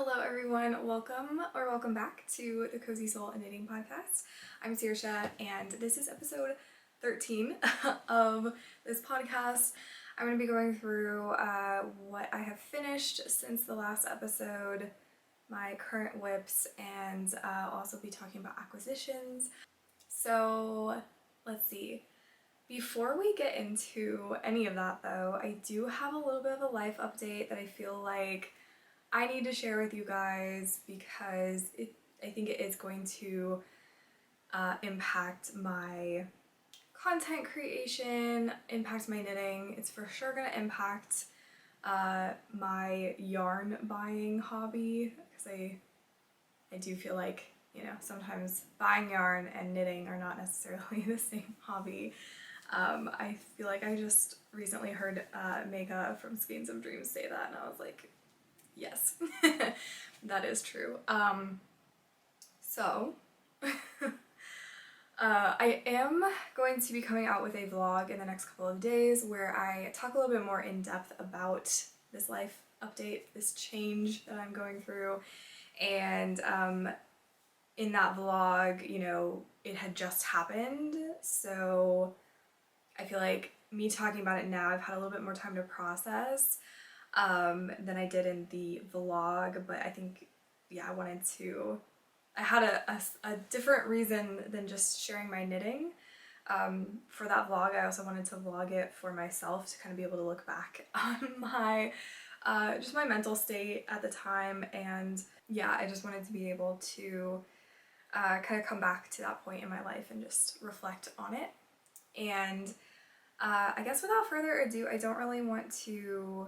Hello everyone, welcome back to the Cozy Soul and Knitting Podcast. I'm Saoirse and this is episode 13 of this podcast. I'm going to be going through what I have finished since the last episode, my current whips, and I'll also be talking about acquisitions. So let's see. Before we get into any of that though, I do have a little bit of a life update that I feel like I need to share with you guys because I think it is going to impact my content creation, impact my knitting. It's for sure going to impact my yarn buying hobby because I do feel like, you know, sometimes buying yarn and knitting are not necessarily the same hobby. I feel like I just recently heard Mega from Skeins of Dreams say that, and I was like, yes, that is true. I am going to be coming out with a vlog in the next couple of days where I talk a little bit more in depth about this life update, this change that I'm going through. And in that vlog, you know, it had just happened, so I feel like me talking about it now, I've had a little bit more time to process than I did in the vlog, but I think, yeah, I had a different reason than just sharing my knitting. For that vlog, I also wanted to vlog it for myself to kind of be able to look back on my, just my mental state at the time, and yeah, I just wanted to be able to kind of come back to that point in my life and just reflect on it. And I guess without further ado, I don't really want to,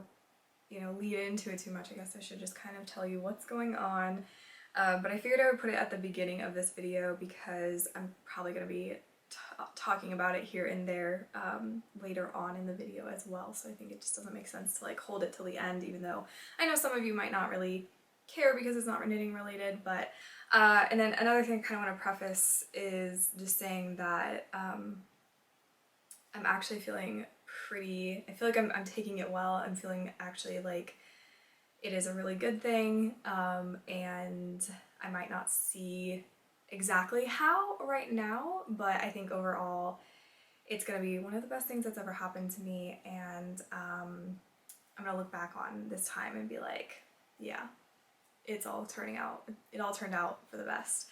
you know, lead into it too much. I guess I should just kind of tell you what's going on. But I figured I would put it at the beginning of this video because I'm probably going to be talking about it here and there later on in the video as well. So I think it just doesn't make sense to like hold it till the end, even though I know some of you might not really care because it's not knitting related. But and then another thing I kind of want to preface is just saying that I'm actually feeling I feel like I'm taking it well. I'm feeling actually like it is a really good thing, and I might not see exactly how right now, but I think overall it's gonna be one of the best things that's ever happened to me, and I'm gonna look back on this time and be like, yeah, it all turned out for the best.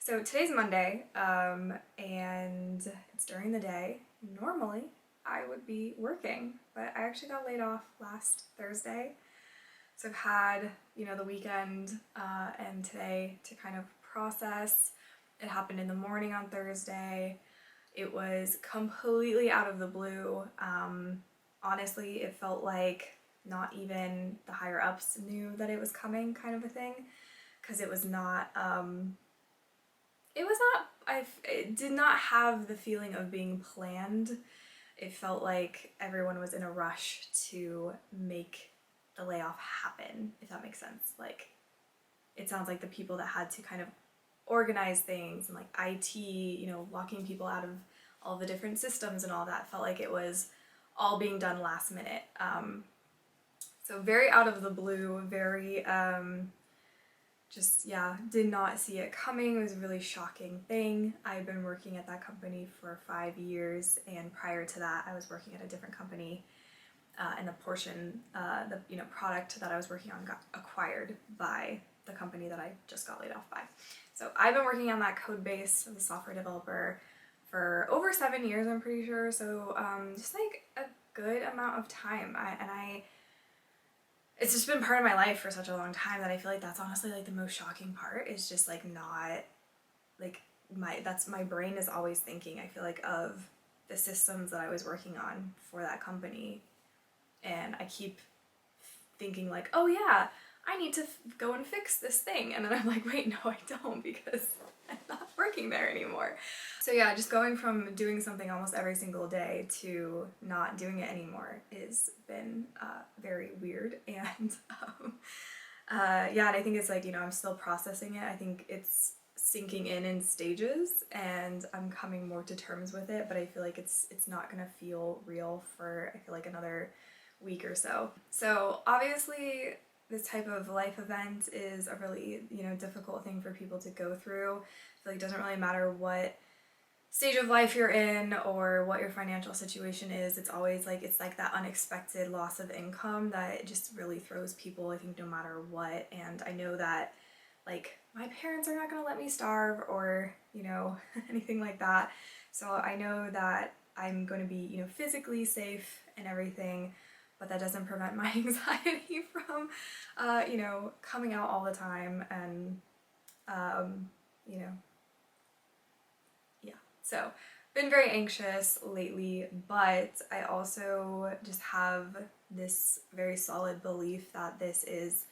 So today's Monday, and it's during the day. Normally, I would be working, but I actually got laid off last Thursday. So I've had, you know, the weekend and today to kind of process. It happened in the morning on Thursday. It was completely out of the blue. Honestly, it felt like not even the higher ups knew that it was coming, kind of a thing, because it did not have the feeling of being planned. It felt like everyone was in a rush to make the layoff happen, if that makes sense. Like, it sounds like the people that had to kind of organize things and like IT, you know, locking people out of all the different systems and all that, felt like it was all being done last minute. So very out of the blue, very just, yeah, did not see it coming. It was a really shocking thing. I've been working at that company for 5 years, and prior to that I was working at a different company, and the product that I was working on got acquired by the company that I just got laid off by. So I've been working on that code base as a software developer for over 7 years, I'm pretty sure, so just like a good amount of time. It's just been part of my life for such a long time that I feel like that's honestly like the most shocking part, is just like not like my brain is always thinking, I feel like, of the systems that I was working on for that company, and I keep thinking like, oh yeah, I need to go and fix this thing, and then I'm like, wait, no I don't, because I'm not working there anymore. So yeah, just going from doing something almost every single day to not doing it anymore has been very weird, and yeah, and I think it's like, you know, I'm still processing it. I think it's sinking in stages, and I'm coming more to terms with it, but I feel like it's not gonna feel real for, I feel like, another week or so. So obviously this type of life event is a really, you know, difficult thing for people to go through. I feel like it doesn't really matter what stage of life you're in or what your financial situation is, it's always like, it's like that unexpected loss of income that just really throws people, I think, no matter what. And I know that, like, my parents are not gonna let me starve or, you know, anything like that. So I know that I'm going to be, you know, physically safe and everything, but that doesn't prevent my anxiety from, you know, coming out all the time. And, you know, yeah. So, been very anxious lately, but I also just have this very solid belief that this is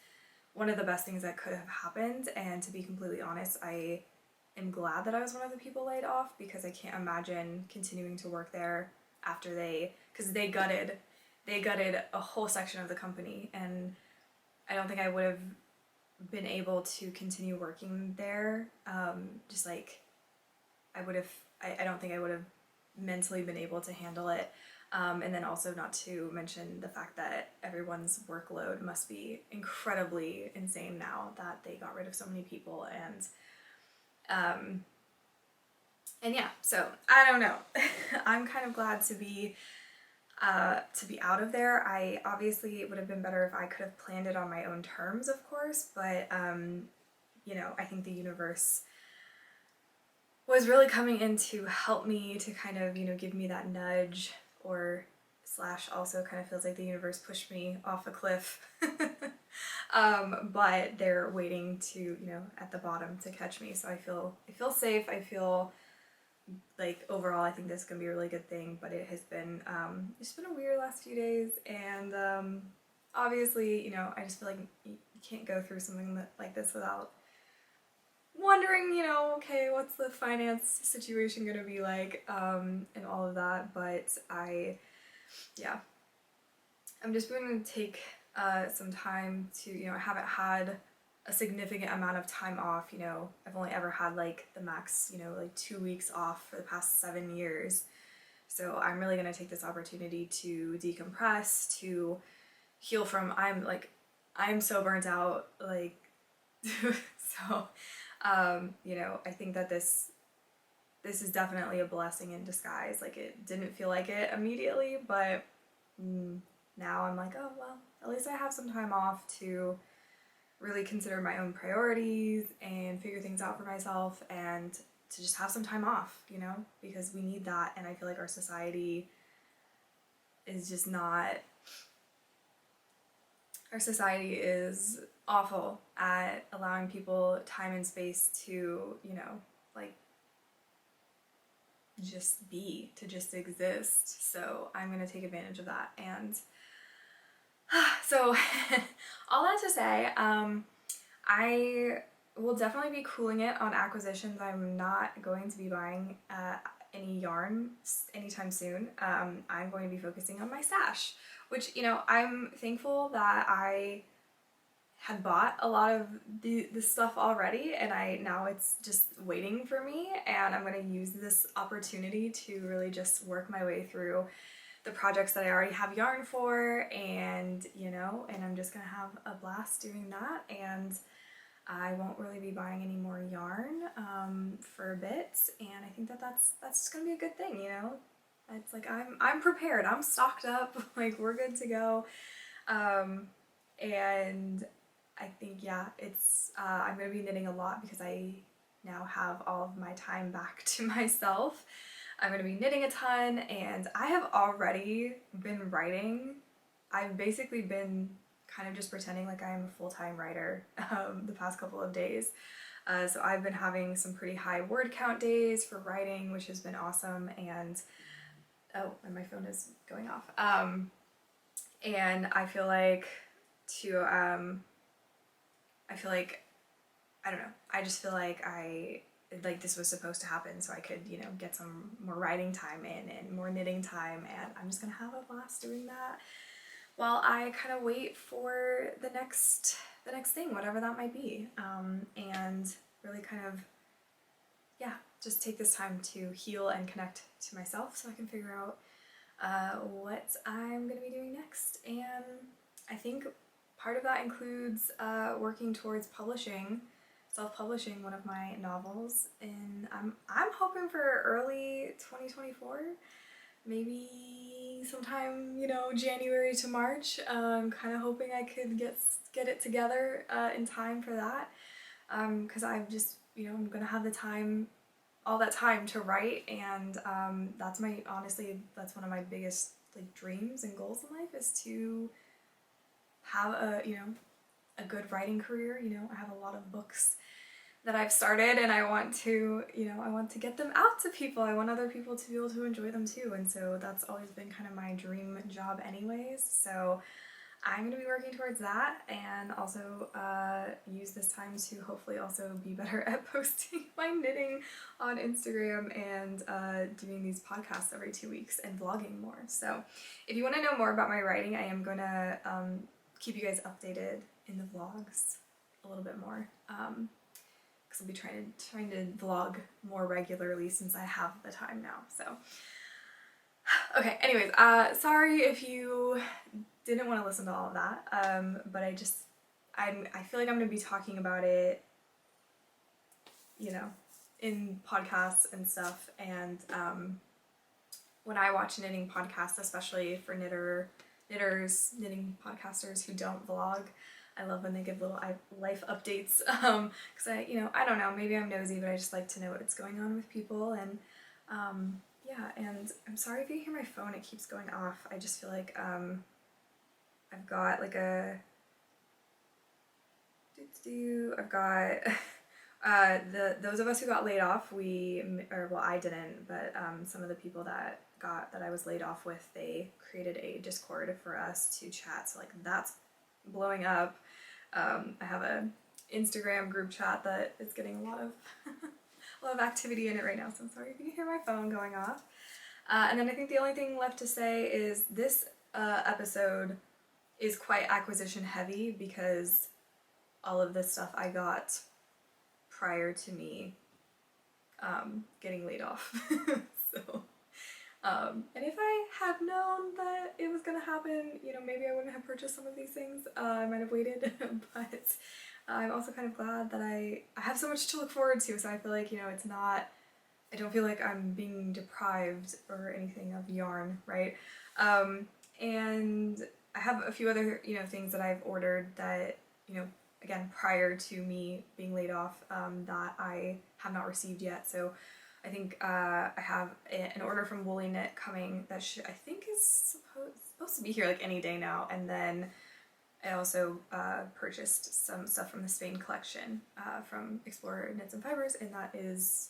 one of the best things that could have happened. And to be completely honest, I am glad that I was one of the people laid off, because I can't imagine continuing to work there after because they gutted a whole section of the company, and I don't think I would have been able to continue working there. Just like, I don't think I would have mentally been able to handle it. And then also, not to mention the fact that everyone's workload must be incredibly insane now that they got rid of so many people. And yeah, so I don't know. I'm kind of glad to be out of there. I obviously, it would have been better if I could have planned it on my own terms, of course, but you know, I think the universe was really coming in to help me, to kind of, you know, give me that nudge, or slash also kind of feels like the universe pushed me off a cliff. But they're waiting to, you know, at the bottom to catch me. So I feel safe. I feel like overall I think this is gonna be a really good thing, but it has been it's been a weird last few days, and obviously, you know, I just feel like you can't go through something like this without wondering, you know, okay, what's the finance situation gonna be like, and all of that. But yeah, I'm just going to take some time to, you know, I haven't had a significant amount of time off, you know, I've only ever had like the max, you know, like 2 weeks off for the past 7 years. So I'm really gonna take this opportunity to decompress, to heal from, I'm so burnt out, like, so, you know, I think that this is definitely a blessing in disguise. Like, it didn't feel like it immediately, but now I'm like, oh, well, at least I have some time off to really consider my own priorities and figure things out for myself, and to just have some time off, you know, because we need that. And I feel like our society is just not, our society is awful at allowing people time and space to, you know, like, just be, to just exist. So I'm gonna take advantage of that. And so all that to say, I will definitely be cooling it on acquisitions. I'm not going to be buying any yarn anytime soon. I'm going to be focusing on my stash, which, you know, I'm thankful that I had bought a lot of the stuff already, and now it's just waiting for me, and I'm going to use this opportunity to really just work my way through the projects that I already have yarn for, and, you know, and I'm just going to have a blast doing that. And I won't really be buying any more yarn for a bit, and I think that that's just gonna be a good thing, you know. It's like I'm prepared, I'm stocked up, like, we're good to go, and I think, yeah, it's I'm gonna be knitting a lot because I now have all of my time back to myself. I'm gonna be knitting a ton, and I have already been writing. I've basically been kind of just pretending like I'm a full-time writer the past couple of days. So I've been having some pretty high word count days for writing, which has been awesome. And oh, and my phone is going off. And I feel like I don't know, I just feel like this was supposed to happen so I could, you know, get some more writing time in and more knitting time, and I'm just gonna have a blast doing that while I kind of wait for the next thing, whatever that might be, and really kind of yeah, just take this time to heal and connect to myself so I can figure out what I'm gonna be doing next. And I think part of that includes working towards self-publishing one of my novels, and I'm hoping for early 2024, maybe sometime, you know, January to March. I'm kind of hoping I could get it together in time for that, because I've just, you know, I'm gonna have the time, all that time to write, and that's honestly that's one of my biggest like dreams and goals in life, is to have a, you know, a good writing career. You know, I have a lot of books that I've started, and I want to, you know, I want to get them out to people. I want other people to be able to enjoy them too, and so that's always been kind of my dream job anyways. So I'm going to be working towards that, and also use this time to hopefully also be better at posting my knitting on Instagram, and doing these podcasts every 2 weeks, and vlogging more. So if you want to know more about my writing, I am going to keep you guys updated in the vlogs a little bit more, because I'll be trying to vlog more regularly since I have the time now. So okay, anyways, sorry if you didn't want to listen to all of that, but I feel like I'm going to be talking about it, you know, in podcasts and stuff, and when I watch knitting podcasts, especially for knitters, knitting podcasters who don't vlog, I love when they give little life updates, because I don't know, maybe I'm nosy, but I just like to know what's going on with people, and yeah, and I'm sorry if you hear my phone, it keeps going off. I just feel like I've got like I've got those of us who got laid off, I didn't, but some of the people that I was laid off with, they created a Discord for us to chat, so like that's blowing up. I have a Instagram group chat that is getting a lot of a lot of activity in it right now, so I'm sorry if you can hear my phone going off. And then I think the only thing left to say is this episode is quite acquisition heavy, because all of this stuff I got prior to me getting laid off. So, and if I had known that it was gonna happen, you know, maybe I wouldn't have purchased some of these things. I might have waited, but I'm also kind of glad that I have so much to look forward to, so I feel like, you know, I don't feel like I'm being deprived or anything of yarn, right? And I have a few other, you know, things that I've ordered that, you know, again, prior to me being laid off, that I have not received yet. So I think I have an order from Woolly Knit coming that I think is supposed to be here like any day now. And then I also purchased some stuff from the Spain collection from Explorer Knits and Fibers, and that is,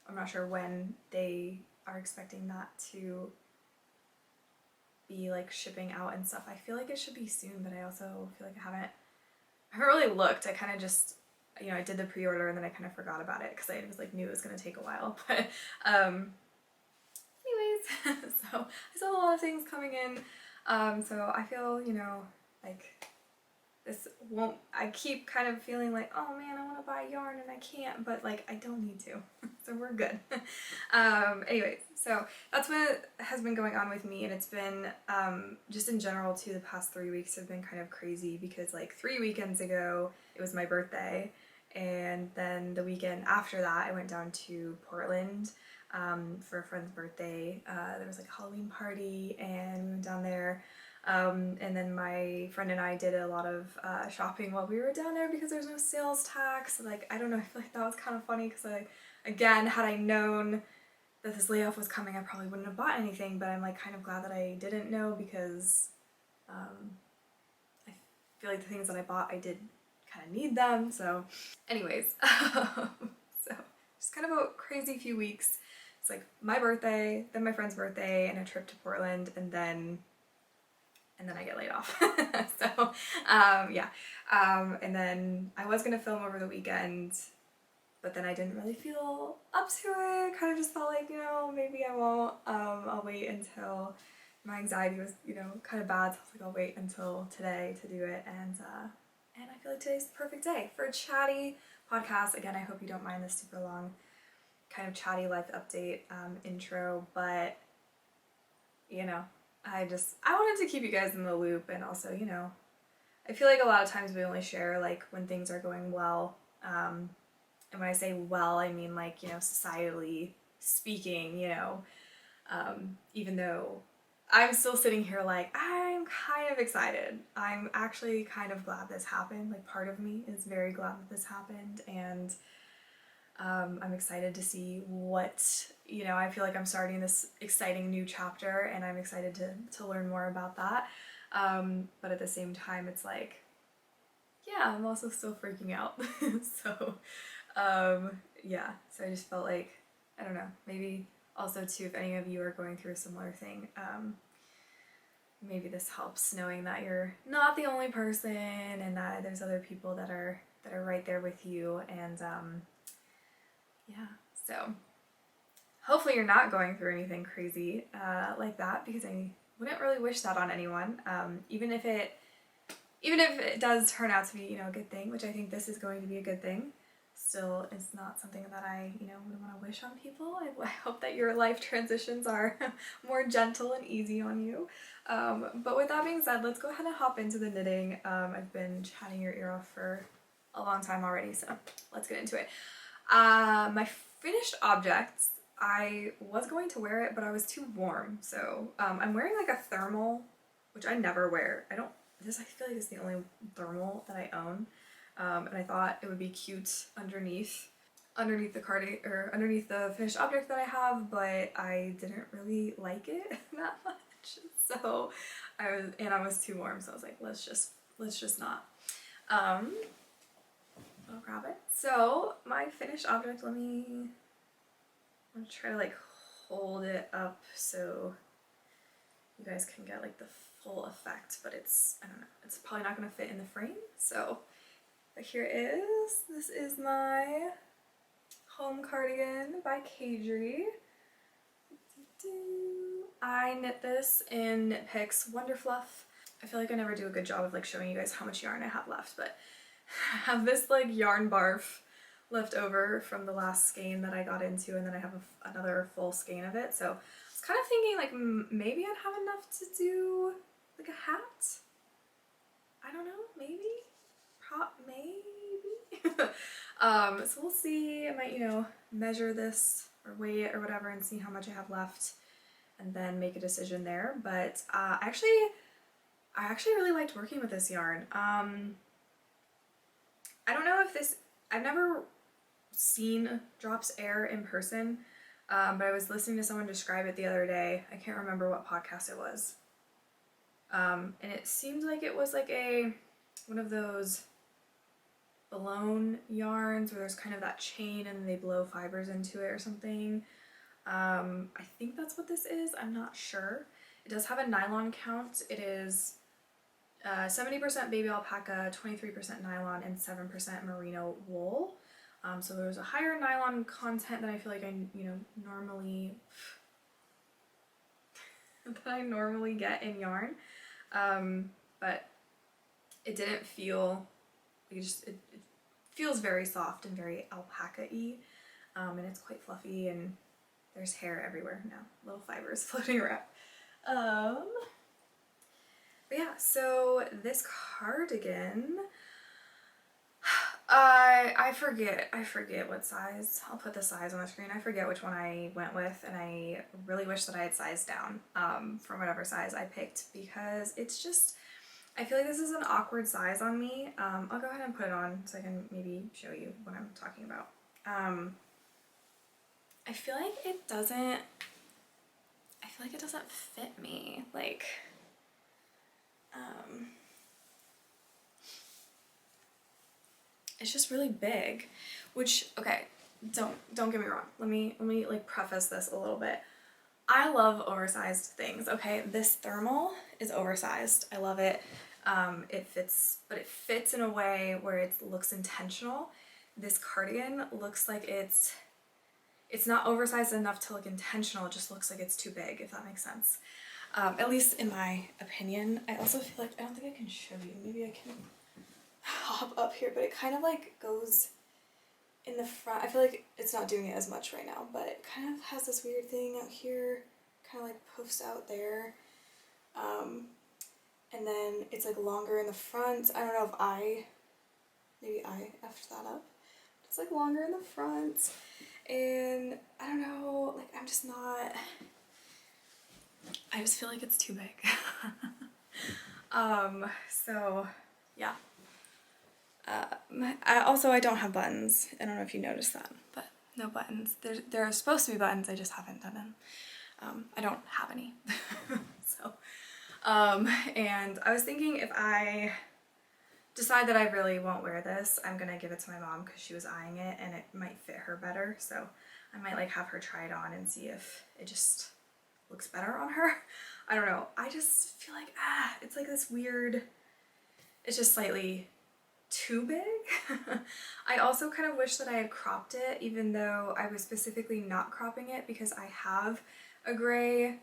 I'm not sure when they are expecting that to be like shipping out and stuff. I feel like it should be soon, but I also feel like I haven't really looked. I kind of just, you know, I did the pre-order and then I kind of forgot about it because I was like, knew it was going to take a while. But anyways, so I still have a lot of things coming in. So I feel, you know, like this won't, I keep kind of feeling like, oh man, I want to buy yarn and I can't, but like I don't need to. So we're good. Anyways, so that's what has been going on with me, and it's been just in general too, the past 3 weeks have been kind of crazy, because like 3 weekends ago it was my birthday, and then the weekend after that I went down to Portland for a friend's birthday. There was like a Halloween party and we went down there. And then my friend and I did a lot of shopping while we were down there because there's no sales tax. Like, I don't know, I feel like that was kind of funny because again, had I known that this layoff was coming, I probably wouldn't have bought anything, but I'm like kind of glad that I didn't know, because I feel like the things that I bought, I did kind of need them. So anyways, so just kind of a crazy few weeks. It's like my birthday, then my friend's birthday, and a trip to Portland, and then I get laid off. So, yeah. And then I was gonna film over the weekend, but then I didn't really feel up to it. Kind of just felt like, you know, maybe I won't. I'll wait until my anxiety was, you know, kind of bad. So I was like, I'll wait until today to do it. And I feel like today's the perfect day for a chatty podcast. Again, I hope you don't mind this super long kind of chatty life update intro, but you know, I wanted to keep you guys in the loop, and also, you know, I feel like a lot of times we only share like when things are going well, and when I say well, I mean like, you know, societally speaking, you know, even though I'm still sitting here like, I'm kind of excited. I'm actually kind of glad this happened. Like, part of me is very glad that this happened, and I'm excited to see what, you know, I feel like I'm starting this exciting new chapter, and I'm excited to learn more about that. But at the same time, it's like, yeah, I'm also still freaking out. So, yeah, so I just felt like, I don't know, maybe also too, if any of you are going through a similar thing, maybe this helps, knowing that you're not the only person, and that there's other people that are right there with you, and yeah, so hopefully you're not going through anything crazy like that, because I wouldn't really wish that on anyone, even if it does turn out to be, you know, a good thing, which I think this is going to be a good thing. Still, it's not something that I, you know, would want to wish on people. I hope that your life transitions are more gentle and easy on you. But with that being said, let's go ahead and hop into the knitting. I've been chatting your ear off for a long time already, so let's get into it. My finished objects, I was going to wear it, but I was too warm. So I'm wearing like a thermal, which I never wear. I feel like it's the only thermal that I own. And I thought it would be cute underneath the cardigan, or underneath the finished object that I have, but I didn't really like it that much. So I was too warm, so I was like, let's just not. I'll grab it. So my finished object, I'm gonna try to like hold it up so you guys can get like the full effect, but I don't know, it's probably not gonna fit in the frame, so. But here it is. This is my home cardigan by Caidree. I knit this in Knit Picks Wonderfluff. I feel like I never do a good job of like showing you guys how much yarn I have left, but I have this like yarn barf left over from the last skein that I got into, and then I have another full skein of it. So I was kind of thinking like maybe I'd have enough to do like a hat. I don't know, maybe. Maybe. So we'll see. I might, you know, measure this or weigh it or whatever and see how much I have left, and then make a decision there. But I actually really liked working with this yarn. I don't know if I've never seen Drops Air in person, but I was listening to someone describe it the other day. I can't remember what podcast it was. And it seemed like it was like one of those blown yarns where there's kind of that chain and they blow fibers into it or something. I think that's what this is. I'm not sure. It does have a nylon count. It is 70% baby alpaca, 23% nylon, and 7% merino wool. So there's a higher nylon content than I feel like I, you know, normally get in yarn. But it didn't feel, it feels very soft and very alpaca-y, and it's quite fluffy, and there's hair everywhere now, little fibers floating around. But yeah, so this cardigan, I forget what size. I'll put the size on the screen. I forget which one I went with, and I really wish that I had sized down from whatever size I picked, because it's just, I feel like this is an awkward size on me. I'll go ahead and put it on so I can maybe show you what I'm talking about. I feel like it doesn't fit me. Like, it's just really big, which, okay, don't get me wrong. Let me like preface this a little bit. I love oversized things, okay? This thermal is oversized. I love it. It fits in a way where it looks intentional. This cardigan looks like it's not oversized enough to look intentional. It just looks like it's too big, if that makes sense. At least in my opinion. I also feel like, I don't think I can show you. Maybe I can hop up here, but it kind of like goes in the front, I feel like it's not doing it as much right now, but it kind of has this weird thing out here, kind of like poofs out there. And then it's like longer in the front. I don't know if maybe I effed that up. It's like longer in the front. And I don't know, like I just feel like it's too big. So yeah. I don't have buttons. I don't know if you noticed that, but no buttons. There are supposed to be buttons, I just haven't done them. I don't have any. So, and I was thinking if I decide that I really won't wear this, I'm gonna give it to my mom because she was eyeing it and it might fit her better. So I might like have her try it on and see if it just looks better on her. I don't know. I just feel like, it's like this weird, it's just slightly too big. I also kind of wish that I had cropped it, even though I was specifically not cropping it because I have a gray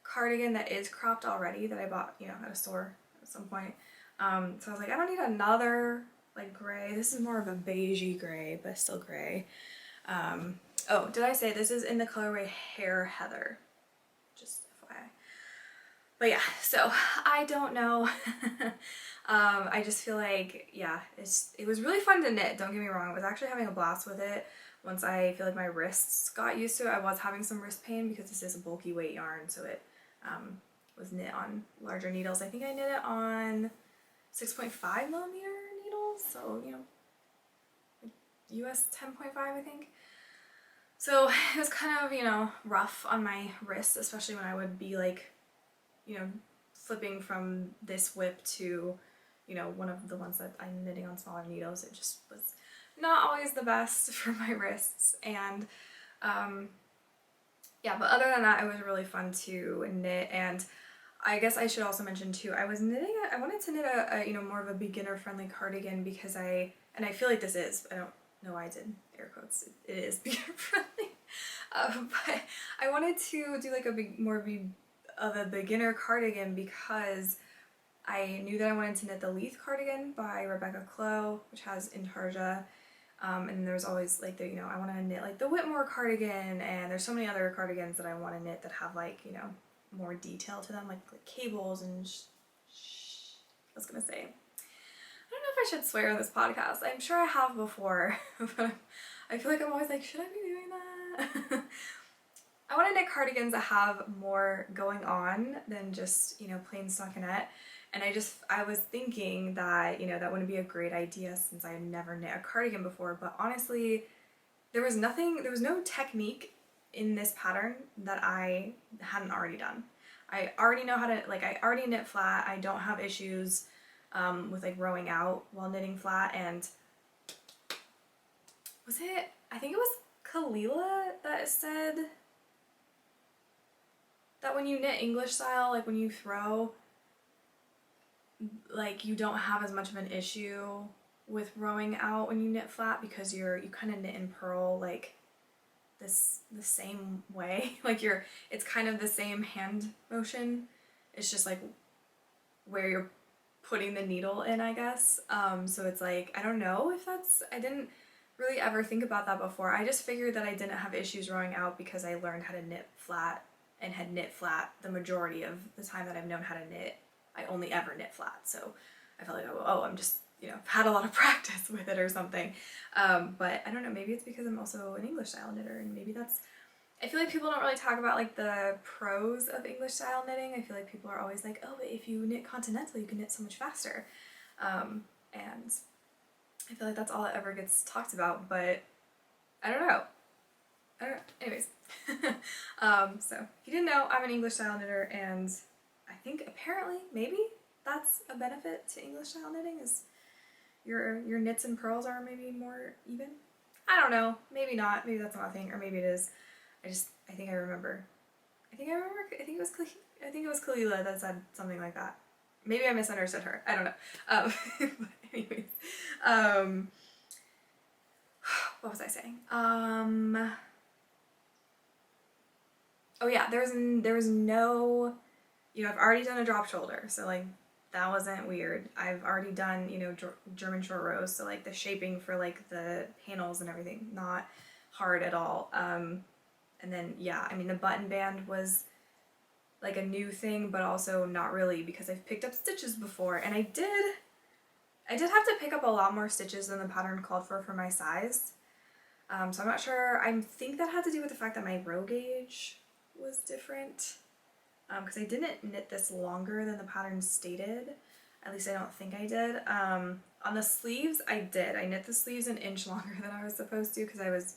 cardigan that is cropped already that I bought, you know, at a store at some point. So I was like, I don't need another like gray. This is more of a beigey gray, but still gray. Oh, did I say this is in the colorway Hare Heather? Just FYI. But yeah, so I don't know. I just feel like, yeah, it was really fun to knit, don't get me wrong. I was actually having a blast with it once I feel like my wrists got used to it. I was having some wrist pain because this is a bulky weight yarn, so it was knit on larger needles. I think I knit it on 6.5 millimeter needles, so, you know, US 10.5 I think. So it was kind of, you know, rough on my wrists, especially when I would be like, you know, flipping from this whip to, you know, one of the ones that I'm knitting on smaller needles. It just was not always the best for my wrists. And yeah, but other than that, it was really fun to knit. And I guess I should also mention too, I wanted to knit a you know, more of a beginner friendly cardigan because and I feel like this is, I don't know why I did air quotes, it is beginner friendly. But I wanted to do like more of a beginner cardigan because I knew that I wanted to knit the Leith cardigan by Rebecca Clow, which has Intarsia. And there's always like the, you know, I want to knit like the Whitmore cardigan, and there's so many other cardigans that I want to knit that have like, you know, more detail to them, like cables and I was gonna say, I don't know if I should swear on this podcast. I'm sure I have before, but I feel like I'm always like, should I be doing that? I want to knit cardigans that have more going on than just, you know, plain stockinette. And I was thinking that, you know, that wouldn't be a great idea since I had never knit a cardigan before, but honestly, there was no technique in this pattern that I hadn't already done. I already know how to, like, I already knit flat. I don't have issues with like rowing out while knitting flat. And I think it was Kalilah that said that when you knit English style, like when you throw, like you don't have as much of an issue with rowing out when you knit flat because you kind of knit in purl like the same way. Like it's kind of the same hand motion. It's just like where you're putting the needle in, I guess. So it's like, I don't know if I didn't really ever think about that before. I just figured that I didn't have issues rowing out because I learned how to knit flat and had knit flat the majority of the time that I've known how to knit. I only ever knit flat, so I felt like, oh, I'm just, you know, had a lot of practice with it or something. But I don't know, maybe it's because I'm also an English style knitter, and maybe I feel like people don't really talk about like the pros of English style knitting. I feel like people are always like, oh, but if you knit continental, you can knit so much faster. And I feel like that's all that ever gets talked about, but I don't know. Anyways. So if you didn't know, I'm an English style knitter, and I think apparently maybe that's a benefit to English style knitting is your knits and purls are maybe more even. I don't know, maybe not, maybe that's not a thing, or maybe it is. I think it was Kalilah that said something like that. Maybe I misunderstood her, I don't know. But anyways, what was I saying? Oh yeah, there was no, you know, I've already done a drop shoulder, so like that wasn't weird. I've already done, you know, German short rows, so like the shaping for like the panels and everything, not hard at all. And then yeah, I mean the button band was like a new thing, but also not really because I've picked up stitches before, and I did have to pick up a lot more stitches than the pattern called for my size. So I'm not sure. I think that had to do with the fact that my row gauge was different. Because I didn't knit this longer than the pattern stated. At least I don't think I did. On the sleeves, I did. I knit the sleeves an inch longer than I was supposed to because I was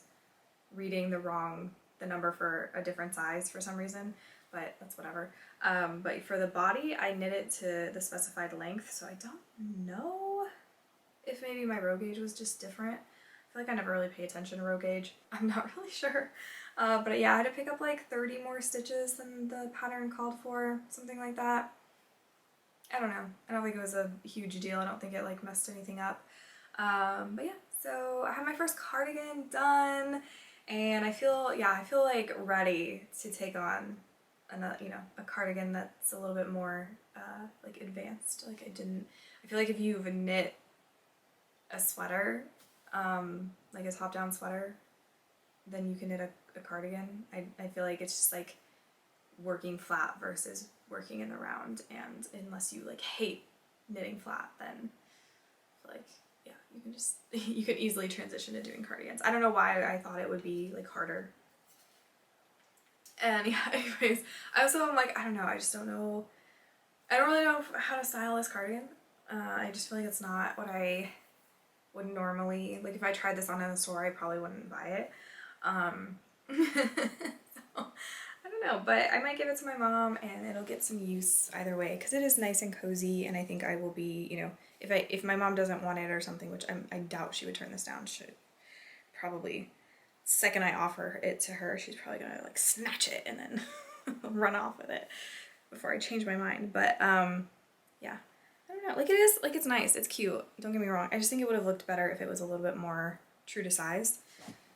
reading the number for a different size for some reason, but that's whatever. But for the body, I knit it to the specified length, so I don't know if maybe my row gauge was just different. I feel like I never really pay attention to row gauge. I'm not really sure. But yeah, I had to pick up like 30 more stitches than the pattern called for, something like that. I don't know. I don't think it was a huge deal. I don't think it like messed anything up. But yeah, so I have my first cardigan done, and I feel like ready to take on another, you know, a cardigan that's a little bit more like advanced. Like I feel like if you've knit a sweater, like a top-down sweater, then you can knit a cardigan. I feel like it's just like working flat versus working in the round, and unless you like hate knitting flat, then I feel like yeah, you can easily transition to doing cardigans. I don't know why I thought it would be like harder. And yeah, anyways, I'm like, I don't know, I just don't know. I don't really know how to style this cardigan. I just feel like it's not what I would normally, like if I tried this on in the store, I probably wouldn't buy it. So, I don't know, but I might give it to my mom and it'll get some use either way because it is nice and cozy, and I think I will be, you know, if my mom doesn't want it or something, which I doubt she would turn this down, should probably, second I offer it to her, she's probably gonna like snatch it and then run off with it before I change my mind. But yeah, I don't know, like it is, like it's nice, it's cute, don't get me wrong. I just think it would have looked better if it was a little bit more true to size,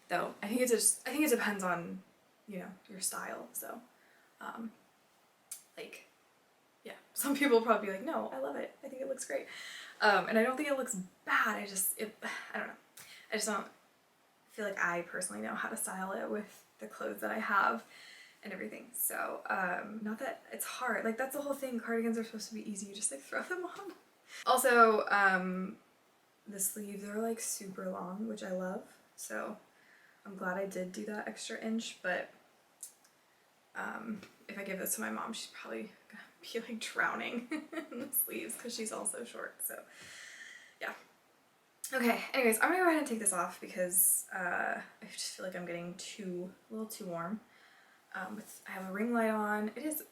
though. I think it depends on, you know, your style. So like yeah, some people will probably be like, no, I love it, I think it looks great. And I don't think it looks bad, I don't know, I just don't feel like I personally know how to style it with the clothes that I have and everything. So not that it's hard, like that's the whole thing, cardigans are supposed to be easy, you just like throw them on. Also the sleeves are like super long, which I love, so I'm glad I did do that extra inch. But if I give this to my mom, she's probably gonna be like drowning in the sleeves because she's also short. So yeah. Okay, anyways, I'm gonna go ahead and take this off because I just feel like I'm getting a little too warm. I have a ring light on. It is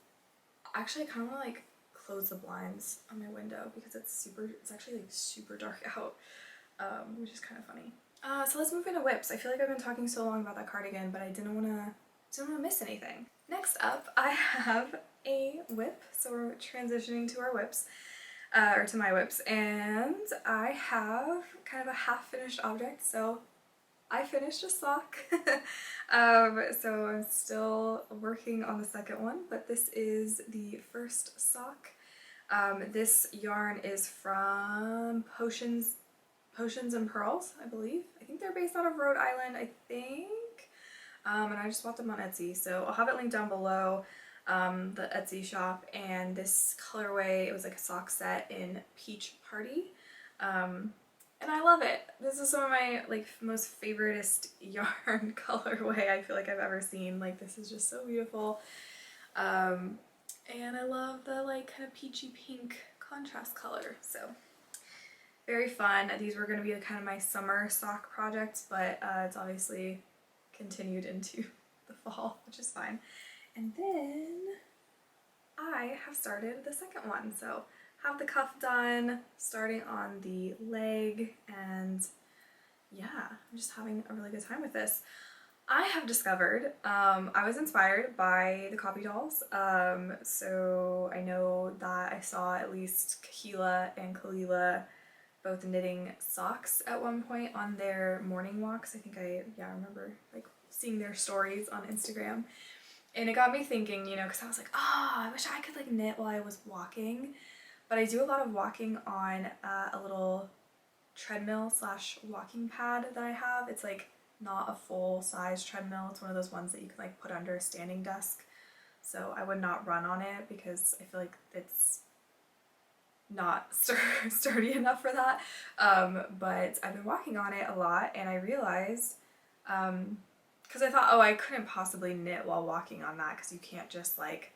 actually, I kind of want to like close the blinds on my window because it's actually like super dark out, which is kind of funny. So let's move into whips. I feel like I've been talking so long about that cardigan, but I didn't want to miss anything. Next up, I have a whip. So we're transitioning to our whips, or to my whips, and I have kind of a half-finished object. So I finished a sock. So I'm still working on the second one, but this is the first sock. This yarn is from Potions and Purls, I believe. I think they're based out of Rhode Island, I think. And I just bought them on Etsy, so I'll have it linked down below, the Etsy shop. And this colorway, it was like a sock set in Peach Party. And I love it. This is some of my like most favoriteest yarn colorway I feel like I've ever seen. Like this is just so beautiful. And I love the like kind of peachy pink contrast color. So very fun. These were going to be kind of my summer sock projects, but it's obviously continued into the fall, which is fine. And then I have started the second one. So have the cuff done, starting on the leg, and yeah, I'm just having a really good time with this. I have discovered, I was inspired by the Copy dolls, so I know that I saw at least Kalilah and Kalilah both knitting socks at one point on their morning walks. I think I remember like seeing their stories on Instagram, and it got me thinking, you know, because I was like, oh, I wish I could like knit while I was walking. but I do a lot of walking on a little treadmill slash walking pad that I have. It's like not a full size treadmill. It's one of those ones that you can like put under a standing desk. So I would not run on it because I feel like it's not sturdy enough for that. But I've been walking on it a lot, and I realized, because I thought, oh, I couldn't possibly knit while walking on that because you can't just like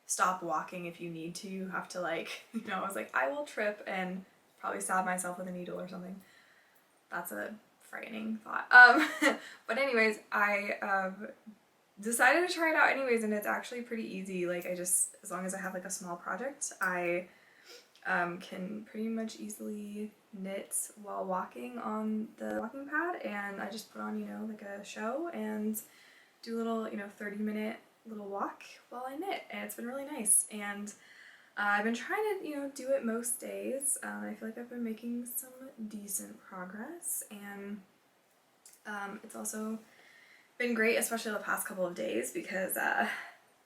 stop walking if you need to. You have to like, you know, I was like, I will trip and probably stab myself with a needle or something. That's a frightening thought. But anyways, I decided to try it out anyways, and it's actually pretty easy. Like I just, as long as I have like a small project, I can pretty much easily knit while walking on the walking pad, and I just put on, you know, like a show and do a little, you know, 30-minute little walk while I knit, and it's been really nice. And I've been trying to, you know, do it most days. I feel like I've been making some decent progress, and it's also been great, especially the past couple of days, because I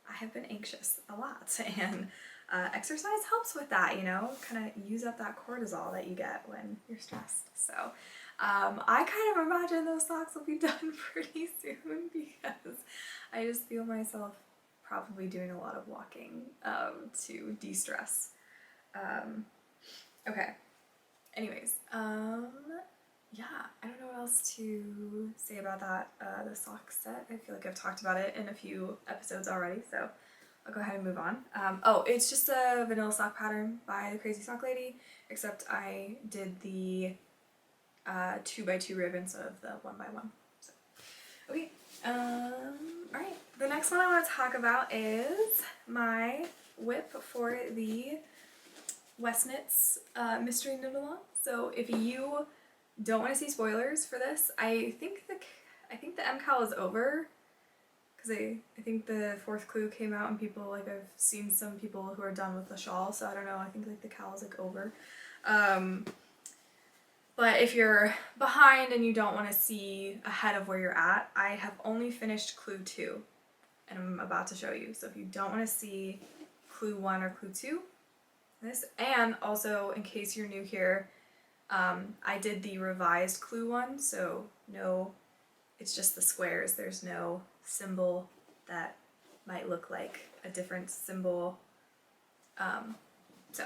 have been anxious a lot, and exercise helps with that, you know, kind of use up that cortisol that you get when you're stressed. So I kind of imagine those socks will be done pretty soon because I just feel myself probably doing a lot of walking to de-stress. Okay, anyways, yeah, I don't know what else to say about that, the sock set. I feel like I've talked about it in a few episodes already, so I'll go ahead and move on. Oh, it's just a vanilla sock pattern by the Crazy Sock Lady, except I did the 2x2 ribbon instead of the 1x1. So, okay. Alright. The next one I want to talk about is my whip for the West Knits Mystery Knit Along. So if you don't want to see spoilers for this, I think the MKAL is over. Because I think the 4th clue came out and people, like, I've seen some people who are done with the shawl, so I don't know, I think like the cowl is like over. But if you're behind and you don't want to see ahead of where you're at, I have only finished clue 2, and I'm about to show you. So if you don't want to see clue 1 or clue 2, this, and also in case you're new here, I did the revised clue 1, so no, it's just the squares, there's no symbol that might look like a different symbol, so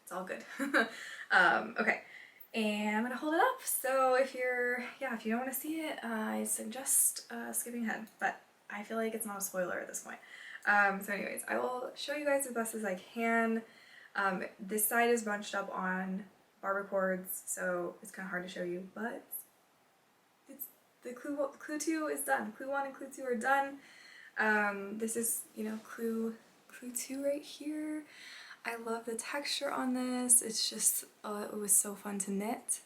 it's all good. Okay, and I'm gonna hold it up, so if you don't want to see it, I suggest skipping ahead, but I feel like it's not a spoiler at this point. So anyways, I will show you guys as best as I can. This side is bunched up on barber cords, so it's kind of hard to show you, but the clue 2 is done. Clue 1 and clue 2 are done. This is, you know, clue 2 right here. I love the texture on this. It's just, it was so fun to knit.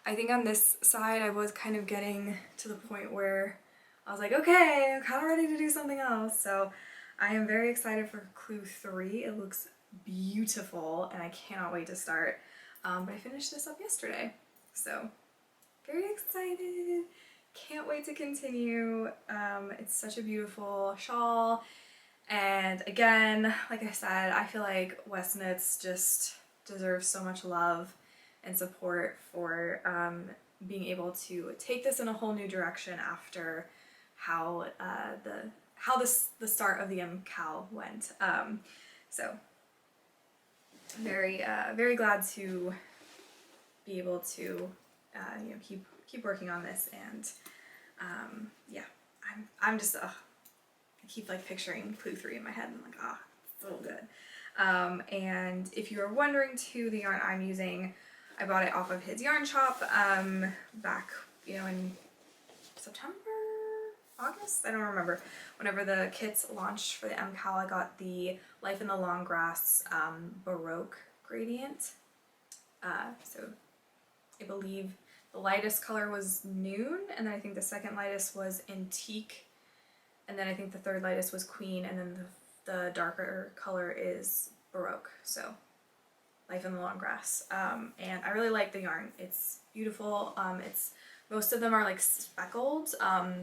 I think on this side I was kind of getting to the point where I was like, okay, I'm kind of ready to do something else. So I am very excited for clue 3. It looks beautiful and I cannot wait to start. But I finished this up yesterday, so very excited. Can't wait to continue. It's such a beautiful shawl, and again, like I said, I feel like West Knits just deserves so much love and support for being able to take this in a whole new direction after how the start of the MKAL went. So very glad to be able to you know, keep working on this, and yeah, I'm just I keep like picturing clue 3 in my head and I'm like, ah, so good. And if you are wondering too, the yarn I'm using, I bought it off of his yarn shop back, you know, in September, August, I don't remember. Whenever the kits launched for the MKAL, I got the Life in the Long Grass Baroque gradient. So I believe the lightest color was Noon, and then I think the second lightest was Antique, and then I think the third lightest was Queen, and then the darker color is Baroque. So Life in the Long Grass. And I really like the yarn. It's beautiful. Most of them are like speckled.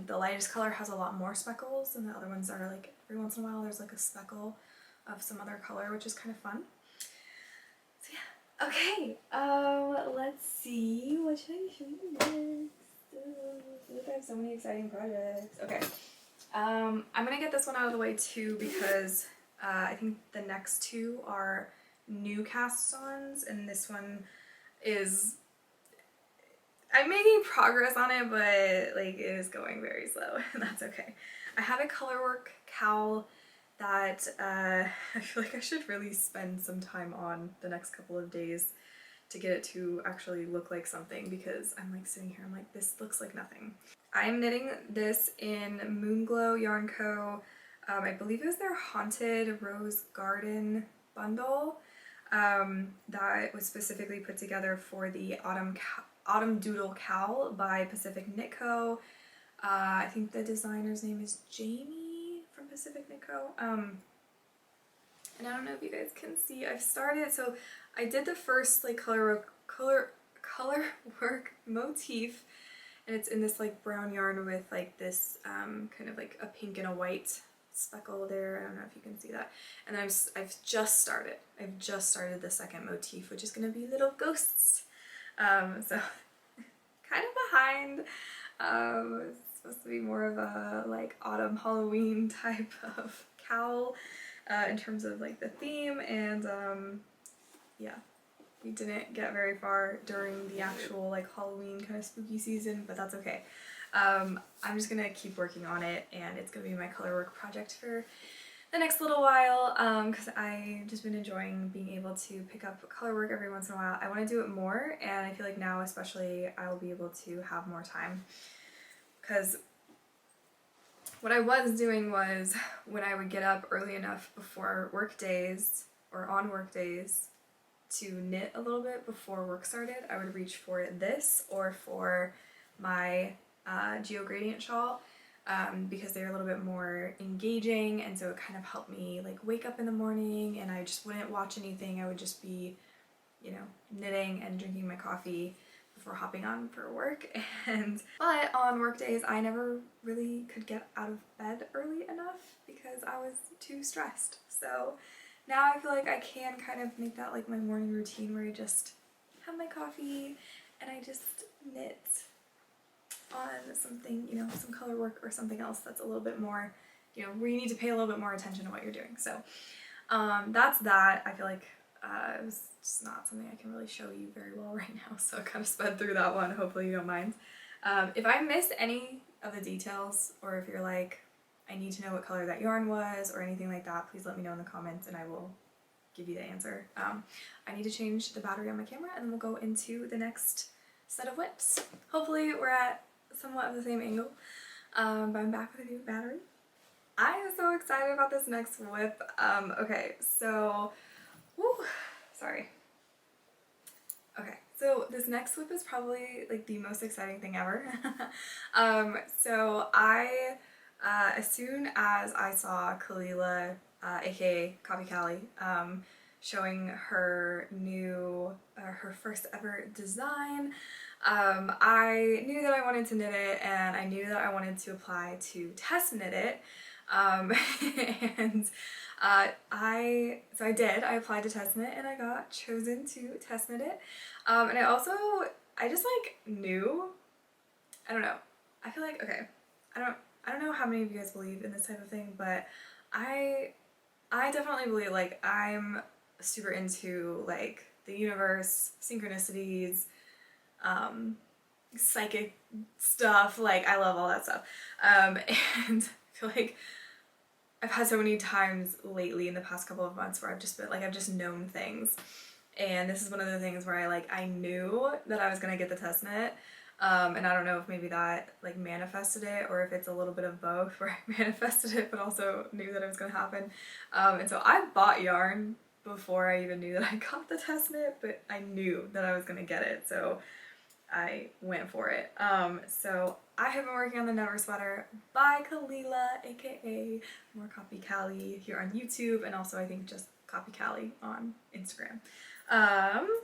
The lightest color has a lot more speckles, and the other ones are like every once in a while there's like a speckle of some other color, which is kind of fun. Okay, let's see. What should I show you next? I have so many exciting projects. Okay, I'm gonna get this one out of the way too because I think the next two are new cast-ons, and this one is, I'm making progress on it, but like it is going very slow, and that's okay. I have a colorwork cowl that I feel like I should really spend some time on the next couple of days to get it to actually look like something, because I'm like sitting here, I'm like, this looks like nothing. I am knitting this in Moonglow Yarn Co. I believe it was their Haunted Rose Garden bundle that was specifically put together for the Autumn Doodle Cowl by Pacific Knit Co. I think the designer's name is Jamie from Pacific Knit Co. And I don't know if you guys can see, I've started, so I did the first like color work motif, and it's in this like brown yarn with like this kind of like a pink and a white speckle there. I don't know if you can see that. And then I've just started the second motif, which is going to be little ghosts. So kind of behind. It's supposed to be more of a like autumn Halloween type of cowl in terms of like the theme, and yeah, we didn't get very far during the actual like Halloween kind of spooky season, but that's okay. I'm just gonna keep working on it, and it's gonna be my colorwork project for the next little while, because I've just been enjoying being able to pick up colorwork every once in a while. I want to do it more, and I feel like now especially I'll be able to have more time, because what I was doing was when I would get up early enough before work days or on work days to knit a little bit before work started, I would reach for this or for my Geogradiant shawl, because they're a little bit more engaging, and so it kind of helped me like wake up in the morning, and I just wouldn't watch anything. I would just be, you know, knitting and drinking my coffee before hopping on for work. But on work days I never really could get out of bed early enough because I was too stressed. So now I feel like I can kind of make that like my morning routine, where I just have my coffee and I just knit on something, you know, some color work or something else that's a little bit more, you know, where you need to pay a little bit more attention to what you're doing. So that's that. I feel like it was just not something I can really show you very well right now, so I kind of sped through that one. Hopefully you don't mind. If I missed any of the details, or if you're like, I need to know what color that yarn was or anything like that, please let me know in the comments and I will give you the answer. I need to change the battery on my camera, and then we'll go into the next set of whips. Hopefully we're at somewhat of the same angle, but I'm back with a new battery. I am so excited about this next whip. Okay, so sorry. Okay, so this next whip is probably like the most exciting thing ever. So I, as soon as I saw Kalilah, aka KopyKali, showing her new, her first ever design, I knew that I wanted to knit it, and I knew that I wanted to apply to test knit it. So I did. I applied to test knit, and I got chosen to test knit it. And I just like knew, I don't know. I feel like, okay, I don't know how many of you guys believe in this type of thing, but I definitely believe, like, I'm super into like the universe, synchronicities, psychic stuff. Like, I love all that stuff. And I feel like I've had so many times lately in the past couple of months where I've just been like, I've just known things, and this is one of the things where I knew that I was gonna get the test knit, and I don't know if maybe that like manifested it, or if it's a little bit of both, where I manifested it but also knew that it was gonna happen. And so I bought yarn before I even knew that I got the test knit, but I knew that I was gonna get it, so I went for it. So I have been working on the Never Sweater by Kalilah, aka more KopyKali here on YouTube, and also I think just KopyKali on Instagram.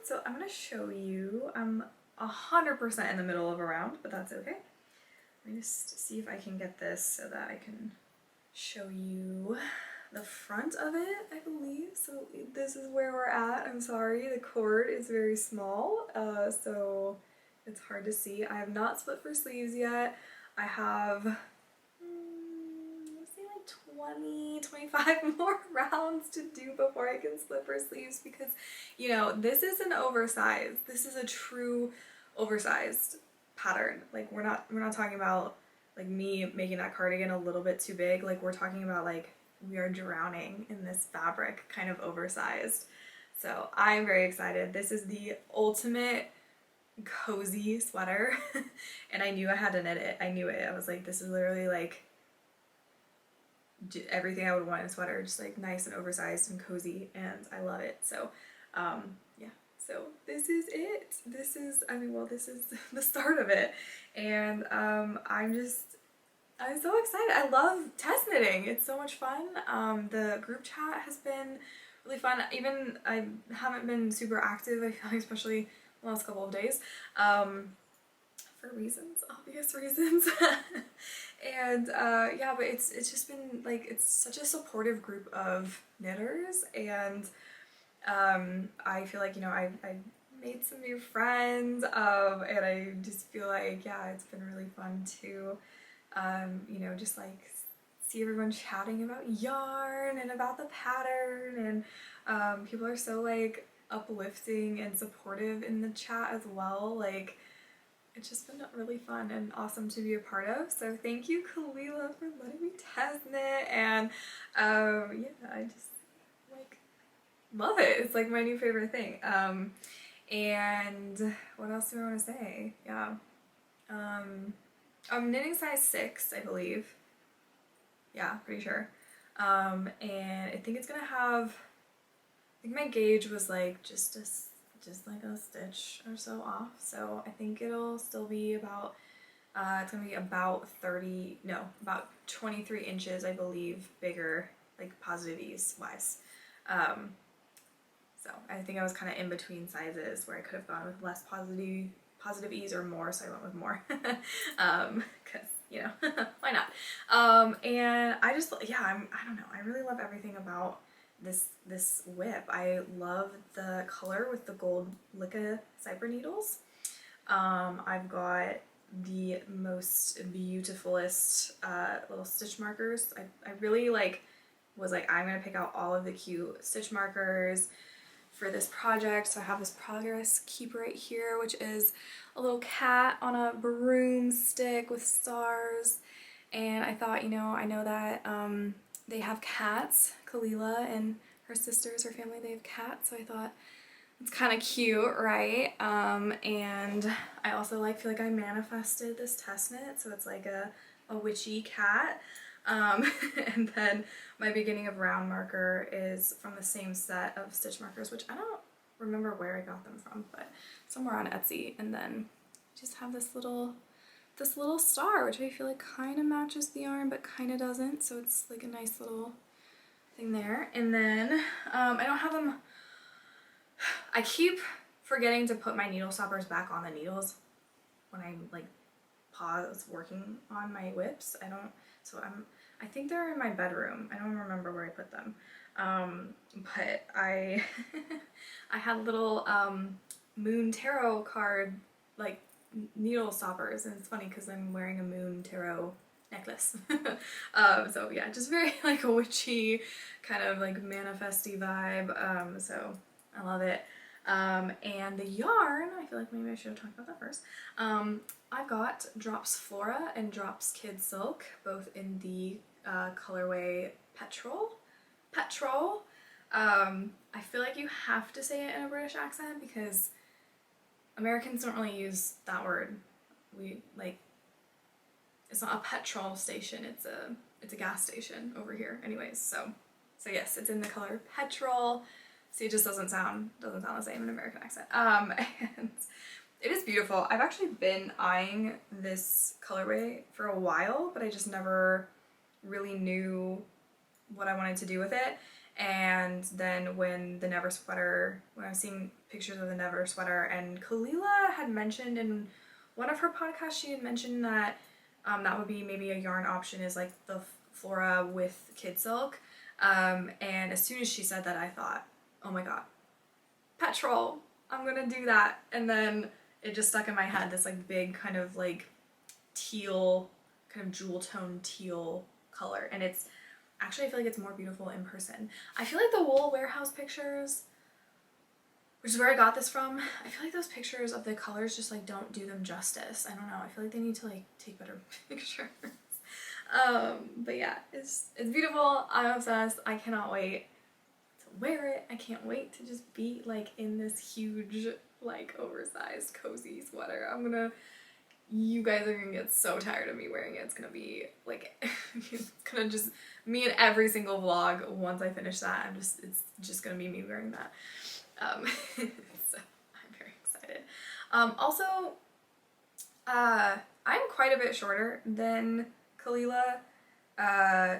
So I'm gonna show you. I'm 100% in the middle of a round, but that's okay. Let me just see if I can get this so that I can show you the front of it, I believe. So this is where we're at. I'm sorry, the cord is very small, so it's hard to see. I have not split for sleeves yet. I have, let's say like 20, 25 more rounds to do before I can split for sleeves because, you know, this is an oversized. This is a true oversized pattern. Like we're not talking about like me making that cardigan a little bit too big. Like we're talking about like we are drowning in this fabric, kind of oversized. So I'm very excited. This is the ultimate cozy sweater and I knew I had to knit it. I knew it. I was like, this is literally like everything I would want in a sweater, just like nice and oversized and cozy, and I love it. So yeah, so this is it. This is, I mean, well, this is the start of it, and I'm so excited. I love test knitting. It's so much fun. The group chat has been really fun. Even I haven't been super active, I feel like, especially the last couple of days, for reasons, obvious reasons. And yeah, but it's just been like, it's such a supportive group of knitters, and I feel like, you know, I made some new friends, and I just feel like, yeah, it's been really fun to you know, just like see everyone chatting about yarn and about the pattern, and people are so like uplifting and supportive in the chat as well. Like it's just been really fun and awesome to be a part of. So thank you, Kalilah, for letting me test knit, and yeah, I just like love it. It's like my new favorite thing. And what else do I want to say? Yeah. I'm knitting size 6, I believe. Yeah, pretty sure. And I think it's gonna have, I think my gauge was like just like a stitch or so off. So I think it'll still be about, it's gonna be about about 23 inches, I believe, bigger, like positive ease wise. So I think I was kind of in between sizes where I could have gone with less positive ease or more, so I went with more. Because, you know, why not? And I just, yeah, I don't know, I really love everything about this whip. I love the color with the gold Licca Cypher needles. I've got the most beautifulest little stitch markers. I really was like, I'm gonna pick out all of the cute stitch markers for this project. So I have this progress keeper right here, which is a little cat on a broomstick with stars. And I thought, you know, I know that they have cats, Kalilah and her sisters, her family, they have cats. So I thought it's kind of cute, right? And I also feel like I manifested this test knit. So it's like a witchy cat. And then my beginning of round marker is from the same set of stitch markers, which I don't remember where I got them from, but somewhere on Etsy. And then just have this little star, which I feel like kind of matches the yarn, but kind of doesn't. So it's like a nice little thing there. And then I don't have them. I keep forgetting to put my needle stoppers back on the needles when I pause working on my whips. I think they're in my bedroom. I don't remember where I put them. But I had little moon tarot card needle stoppers, and it's funny because I'm wearing a moon tarot necklace. So yeah, just very a witchy kind of manifesty vibe. So I love it. And the yarn, I feel like maybe I should have talked about that first. I've got Drops Flora and Drops Kid Silk, both in the colorway Petrol. I feel like you have to say it in a British accent because Americans don't really use that word. It's not a petrol station, it's a gas station over here. Anyways, so yes, it's in the color Petrol. See, it just doesn't sound the same in an American accent. And it is beautiful. I've actually been eyeing this colorway for a while, but I just never really knew what I wanted to do with it. And then when I was seeing pictures of the Never sweater, and Kalilah had mentioned in one of her podcasts, she had mentioned that that would be maybe a yarn option, is the Flora with Kid Silk. And as soon as she said that, I thought, oh my god, Petrol, I'm gonna do that. And then it just stuck in my head, this like big kind of like teal, kind of jewel tone teal color. And it's actually, I feel like it's more beautiful in person. I feel like the Wool Warehouse pictures, which is where I got this from, I feel like those pictures of the colors just like don't do them justice. I don't know, I feel like they need to like take better pictures. But yeah, it's beautiful. I'm obsessed. I cannot wait to wear it. I can't wait to just be like in this huge, like oversized, cozy sweater. You guys are gonna get so tired of me wearing it. It's gonna be like, it's gonna just, me in every single vlog once I finish that, it's just gonna be me wearing that. So I'm very excited. Also, I'm quite a bit shorter than Kalilah,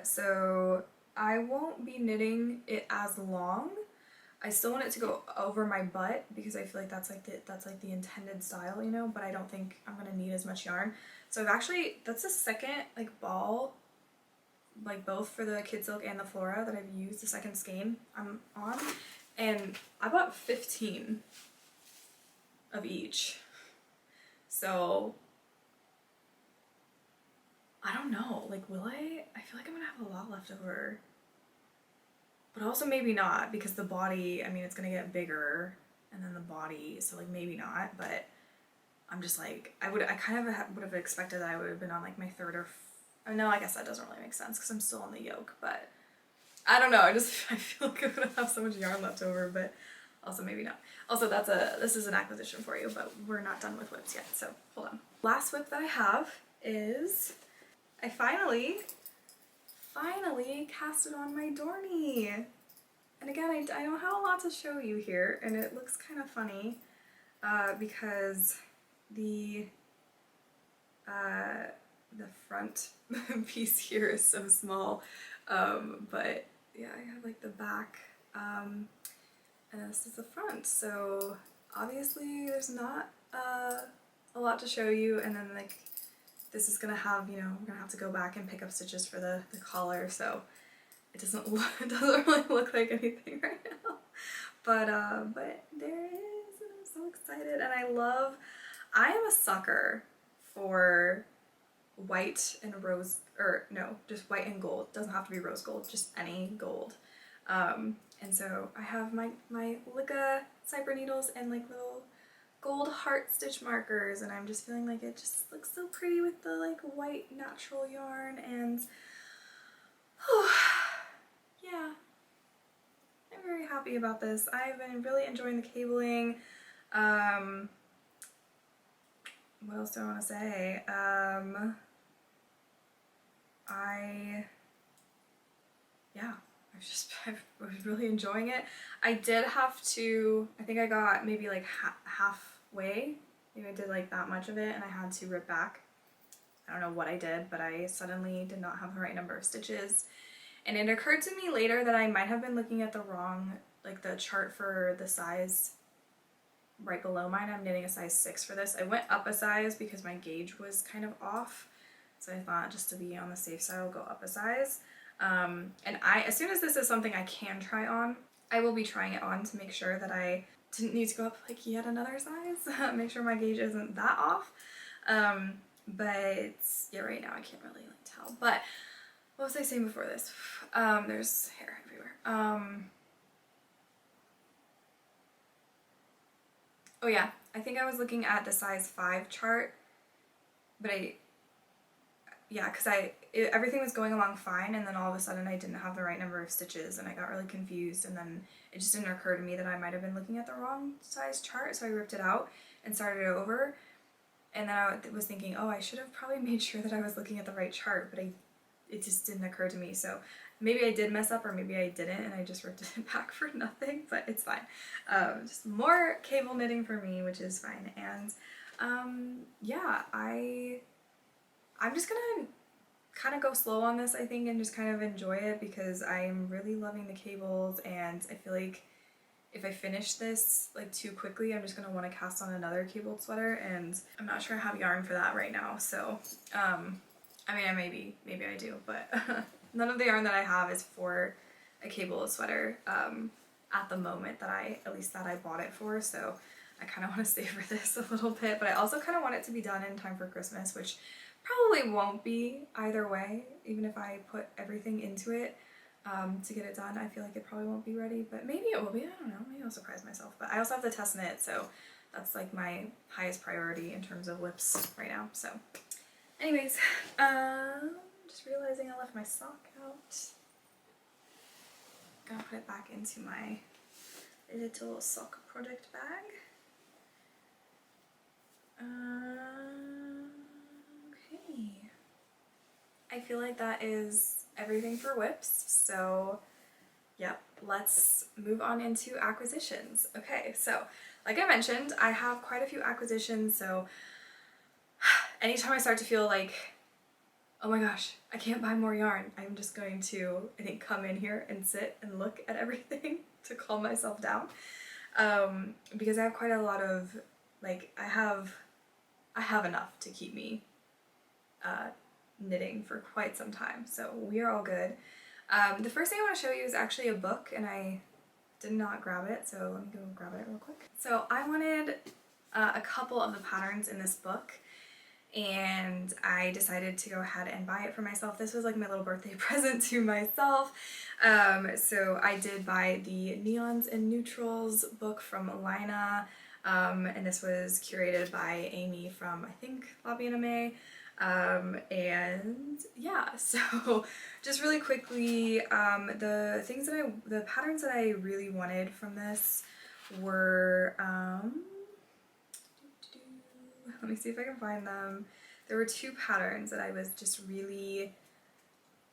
so I won't be knitting it as long. I still want it to go over my butt because I feel like that's like the intended style, you know, but I don't think I'm gonna need as much yarn. So that's the second like ball, like both for the Kid Silk and the Flora that I've used, the second skein I'm on, and I bought 15 of each. So I don't know, like will I feel like I'm gonna have a lot left over. But also maybe not, because the body, I mean, it's gonna get bigger, and then the body, so like maybe not, but I'm just like, I kind of would have expected that I would have been on like my third or, no, I guess that doesn't really make sense because I'm still on the yoke, but I don't know, I feel like I'm gonna have so much yarn left over, but also maybe not. Also, this is an acquisition for you, but we're not done with whips yet, so hold on. Last whip that I have is, I finally casted on my Dormy. And again, I don't have a lot to show you here, and it looks kind of funny because the front piece here is so small, but yeah, I have like the back, and this is the front, so obviously there's not a lot to show you, and then like this is gonna have, you know, I'm gonna have to go back and pick up stitches for the collar, so it doesn't really look like anything right now. But there it is, and I'm so excited, and I am a sucker for white and rose, or no, just white and gold. It doesn't have to be rose gold, just any gold. And so I have my Lika Cyber needles and like little gold heart stitch markers, and I'm just feeling like it just looks so pretty with the like white natural yarn, and yeah, I'm very happy about this. I've been really enjoying the cabling. What else do I want to say? I was really enjoying it. I did have to, I think I got maybe like halfway, maybe I did like that much of it, and I had to rip back. I don't know what I did, but I suddenly did not have the right number of stitches. And it occurred to me later that I might have been looking at the wrong, like the chart for the size right below mine. I'm knitting a size 6 for this. I went up a size because my gauge was kind of off. So I thought just to be on the safe side, I'll go up a size. And as soon as this is something I can try on, I will be trying it on to make sure that I didn't need to go up like yet another size. Make sure my gauge isn't that off. But yeah, right now I can't really like tell. But what was I saying before this? There's hair everywhere. Oh yeah, I think I was looking at the size 5 chart, but because everything was going along fine, and then all of a sudden I didn't have the right number of stitches, and I got really confused, and then it just didn't occur to me that I might have been looking at the wrong size chart, so I ripped it out and started it over, and then I was thinking, oh, I should have probably made sure that I was looking at the right chart, but it just didn't occur to me, so maybe I did mess up, or maybe I didn't, and I just ripped it back for nothing, but it's fine. Just more cable knitting for me, which is fine, and yeah, I'm just gonna kind of go slow on this, I think, and just kind of enjoy it because I'm really loving the cables, and I feel like if I finish this like too quickly, I'm just gonna want to cast on another cabled sweater, and I'm not sure I have yarn for that right now, so I mean, maybe I do, but none of the yarn that I have is for a cable sweater at the moment that I bought it for, so I kind of want to savor this a little bit, but I also kind of want it to be done in time for Christmas, which probably won't be either way, even if I put everything into it to get it done. I feel like it probably won't be ready, but maybe it will be. I don't know, maybe I'll surprise myself. But I also have to test knit, so that's like my highest priority in terms of whips right now. So anyways, just realizing I left my sock out. Gonna put it back into my little sock project bag. Okay. I feel like that is everything for whips, so yep, let's move on into acquisitions. Okay, so like I mentioned, I have quite a few acquisitions, so anytime I start to feel like, oh my gosh, I can't buy more yarn, I'm just going to, I think, come in here and sit and look at everything to calm myself down. Because I have quite a lot of, like, I have enough to keep me knitting for quite some time, so we are all good. The first thing I want to show you is actually a book, and I did not grab it, so let me go grab it real quick. So I wanted a couple of the patterns in this book, and I decided to go ahead and buy it for myself. This was like my little birthday present to myself. So I did buy the Neons and Neutrals book from Lina, and this was curated by Amy from, I think, Lobby Anime. And yeah, so just really quickly, the patterns that I really wanted from this were, let me see if I can find them. There were two patterns that I was just really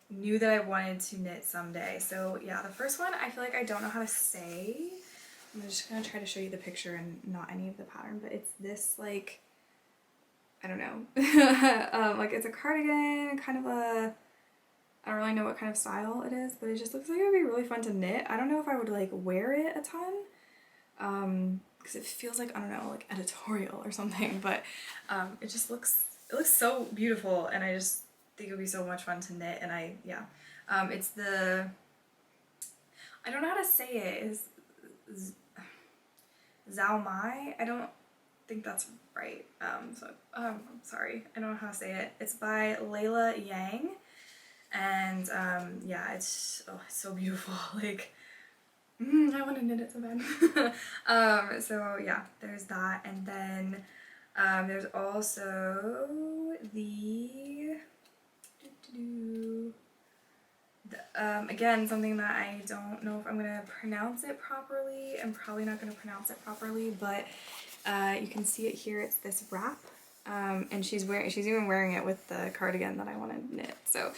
knew that I wanted to knit someday. So yeah, the first one, I feel like I don't know how to say. I'm just gonna try to show you the picture and not any of the pattern, but it's this, like, I don't know, like it's a cardigan, kind of a, I don't really know what kind of style it is, but it just looks like it would be really fun to knit. I don't know if I would like wear it a ton, because it feels like, I don't know, like editorial or something, but it just looks, it looks so beautiful, and I just think it would be so much fun to knit. And it's the, I don't know how to say it, is Zhao Mai? I don't think that's right, so I'm sorry, I don't know how to say it. It's by Layla Yang, and yeah, it's so beautiful. Like, I want to knit it so bad. So yeah, there's that, and then there's also again, something that I don't know if I'm gonna pronounce it properly. I'm probably not gonna pronounce it properly, but you can see it here. It's this wrap, and she's even wearing it with the cardigan that I want to knit. So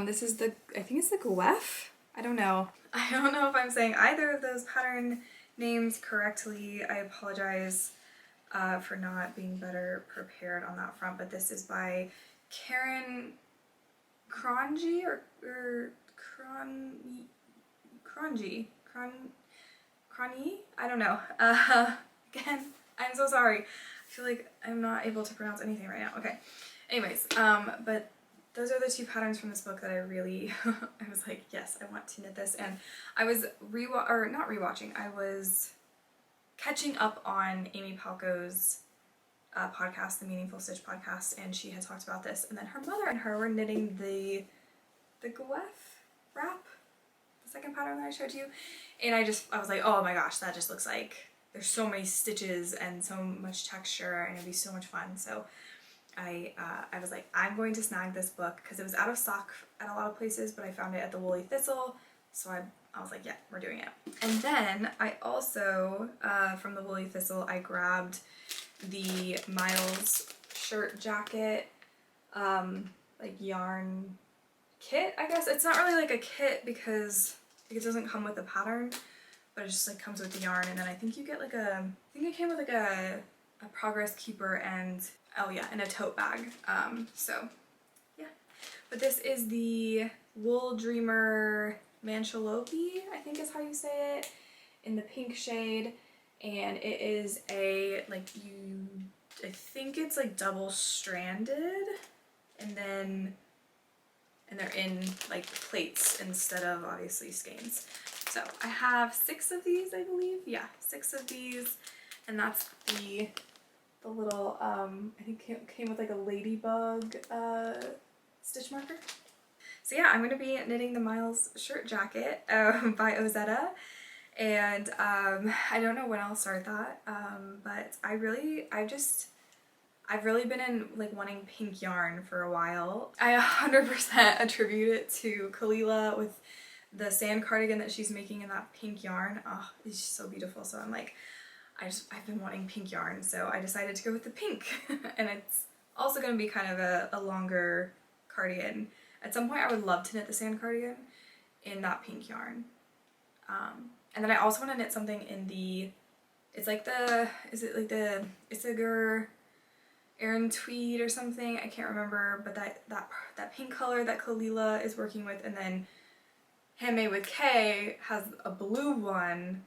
this is the, I think it's the Guef. I don't know if I'm saying either of those pattern names correctly. I apologize for not being better prepared on that front, but this is by Karen Cronji or Cronji? I don't know. Again, I'm so sorry. I feel like I'm not able to pronounce anything right now. Okay. Anyways, but those are the two patterns from this book that I really, I was like, yes, I want to knit this. And I was I was catching up on Amy Palco's podcast, the Meaningful Stitch podcast, and she had talked about this. And then her mother and her were knitting the Guef wrap, the second pattern that I showed you. And I was like, oh my gosh, that just looks like there's so many stitches and so much texture, and it'd be so much fun. So I was like, I'm going to snag this book, because it was out of stock at a lot of places, but I found it at the Woolly Thistle, so I was like, yeah, we're doing it. And then I also, from the Woolly Thistle, I grabbed the Miles shirt jacket, like yarn kit, I guess. It's not really like a kit because it doesn't come with a pattern, but it just like comes with the yarn, and then I think you get like I think it came with like a progress keeper and, oh yeah, and a tote bag. So yeah. But this is the Wool Dreamer Manchalope, I think is how you say it, in the pink shade, and it is a, I think it's like double stranded, and then and they're in like plates instead of obviously skeins. So I have 6 of these, I believe. Yeah, 6 of these, and that's the little, I think came with like a ladybug stitch marker. So yeah, I'm going to be knitting the Miles shirt jacket by Ozetta, and I don't know when I'll start that, but I've really been in like wanting pink yarn for a while. I 100% attribute it to Kalilah with the sand cardigan that she's making in that pink yarn. Oh, it's just so beautiful. So I'm like, I've been wanting pink yarn, so I decided to go with the pink. And it's also going to be kind of a longer cardigan. At some point I would love to knit the sand cardigan in that pink yarn. And then I also want to knit something in the, it's like the, is it like the Isager Aran tweed or something? I can't remember, but that pink color that Kalilah is working with, and then Handmade with K has a blue one,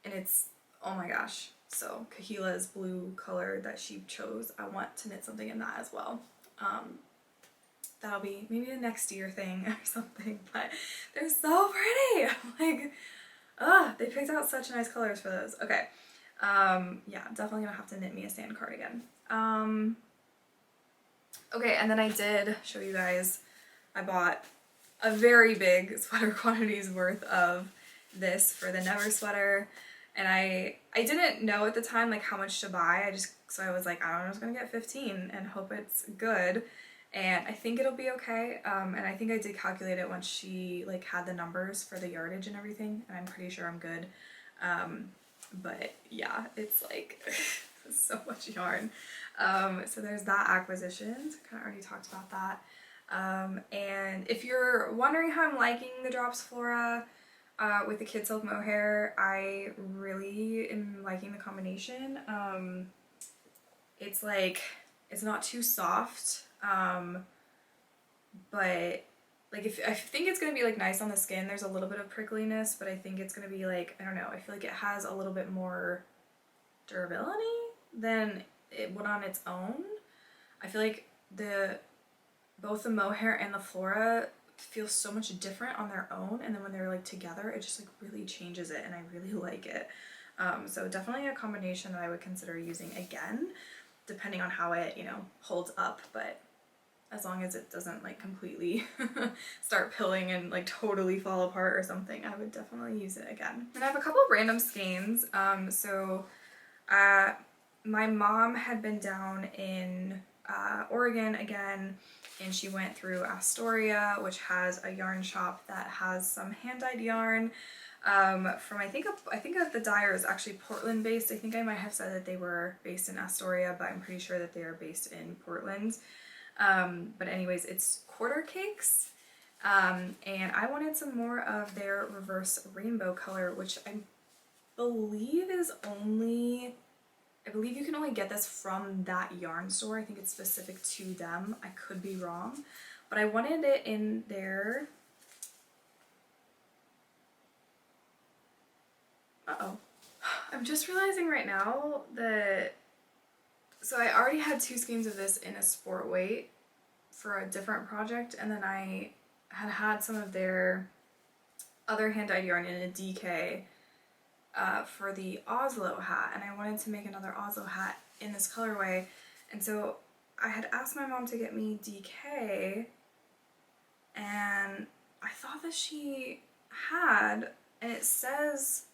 and it's, oh my gosh, so Kahilah's blue color that she chose, I want to knit something in that as well. That'll be maybe a next year thing or something, but they're so pretty. I'm like, they picked out such nice colors for those. Okay, yeah, definitely gonna have to knit me a sand cardigan. Okay, and then I did show you guys, I bought a very big sweater quantities worth of this for the Never sweater, and I didn't know at the time like how much to buy. So I was like, I don't know, I'm just gonna get 15 and hope it's good, and I think it'll be okay. And I think I did calculate it once she like had the numbers for the yardage and everything, and I'm pretty sure I'm good. But yeah, it's like so much yarn. So there's that acquisition. So I kind of already talked about that. And if you're wondering how I'm liking the Drops Flora with the Kid Silk Mohair, I really am liking the combination. It's like, it's not too soft, but like I think it's going to be like nice on the skin. There's a little bit of prickliness, but I think it's going to be like, I don't know, I feel like it has a little bit more durability than it would on its own. I feel like both the mohair and the Flora feel so much different on their own, and then when they're like together, it just like really changes it, and I really like it. So definitely a combination that I would consider using again, depending on how it, you know, holds up, but as long as it doesn't like completely start pilling and like totally fall apart or something, I would definitely use it again. And I have a couple of random skeins. My mom had been down in Oregon again, and she went through Astoria, which has a yarn shop that has some hand-dyed yarn from I think of the dyer is actually Portland based. I think I might have said that they were based in Astoria, but I'm pretty sure that they are based in Portland. But anyways, it's quarter cakes, and I wanted some more of their reverse rainbow color, which I believe you can only get this from that yarn store. I think it's specific to them. I could be wrong, but I wanted it in their, I'm just realizing right now that, so I already had 2 skeins of this in a sport weight for a different project, and then I had some of their other hand-dyed yarn in a DK for the Oslo hat, and I wanted to make another Oslo hat in this colorway, and so I had asked my mom to get me DK, and I thought that she had, and it says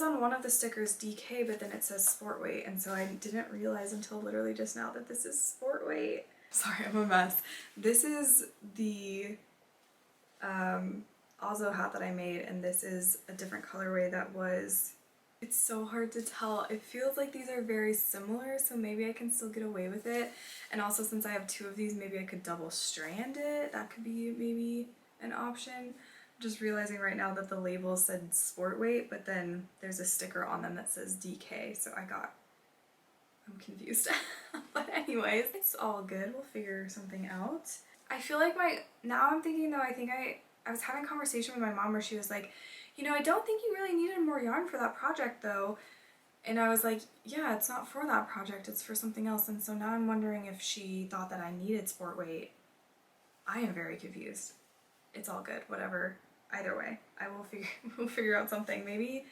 on one of the stickers DK, but then it says sport weight, and so I didn't realize until literally just now that this is sport weight. Sorry, I'm a mess. This is the Oslo hat that I made, and this is a different colorway that was, it's so hard to tell. It feels like these are very similar, so maybe I can still get away with it. And also, since I have 2 of these, maybe I could double strand it. That could be maybe an option. Just realizing right now that the label said sport weight, but then there's a sticker on them that says DK, so I'm confused. But anyways, it's all good. We'll figure something out. I feel like now I'm thinking though, I was having a conversation with my mom where she was like, you know, I don't think you really needed more yarn for that project though. And I was like, yeah, it's not for that project, it's for something else. And so now I'm wondering if she thought that I needed sport weight I am very confused. It's all good, whatever. Either way, I will we'll figure out something. Maybe,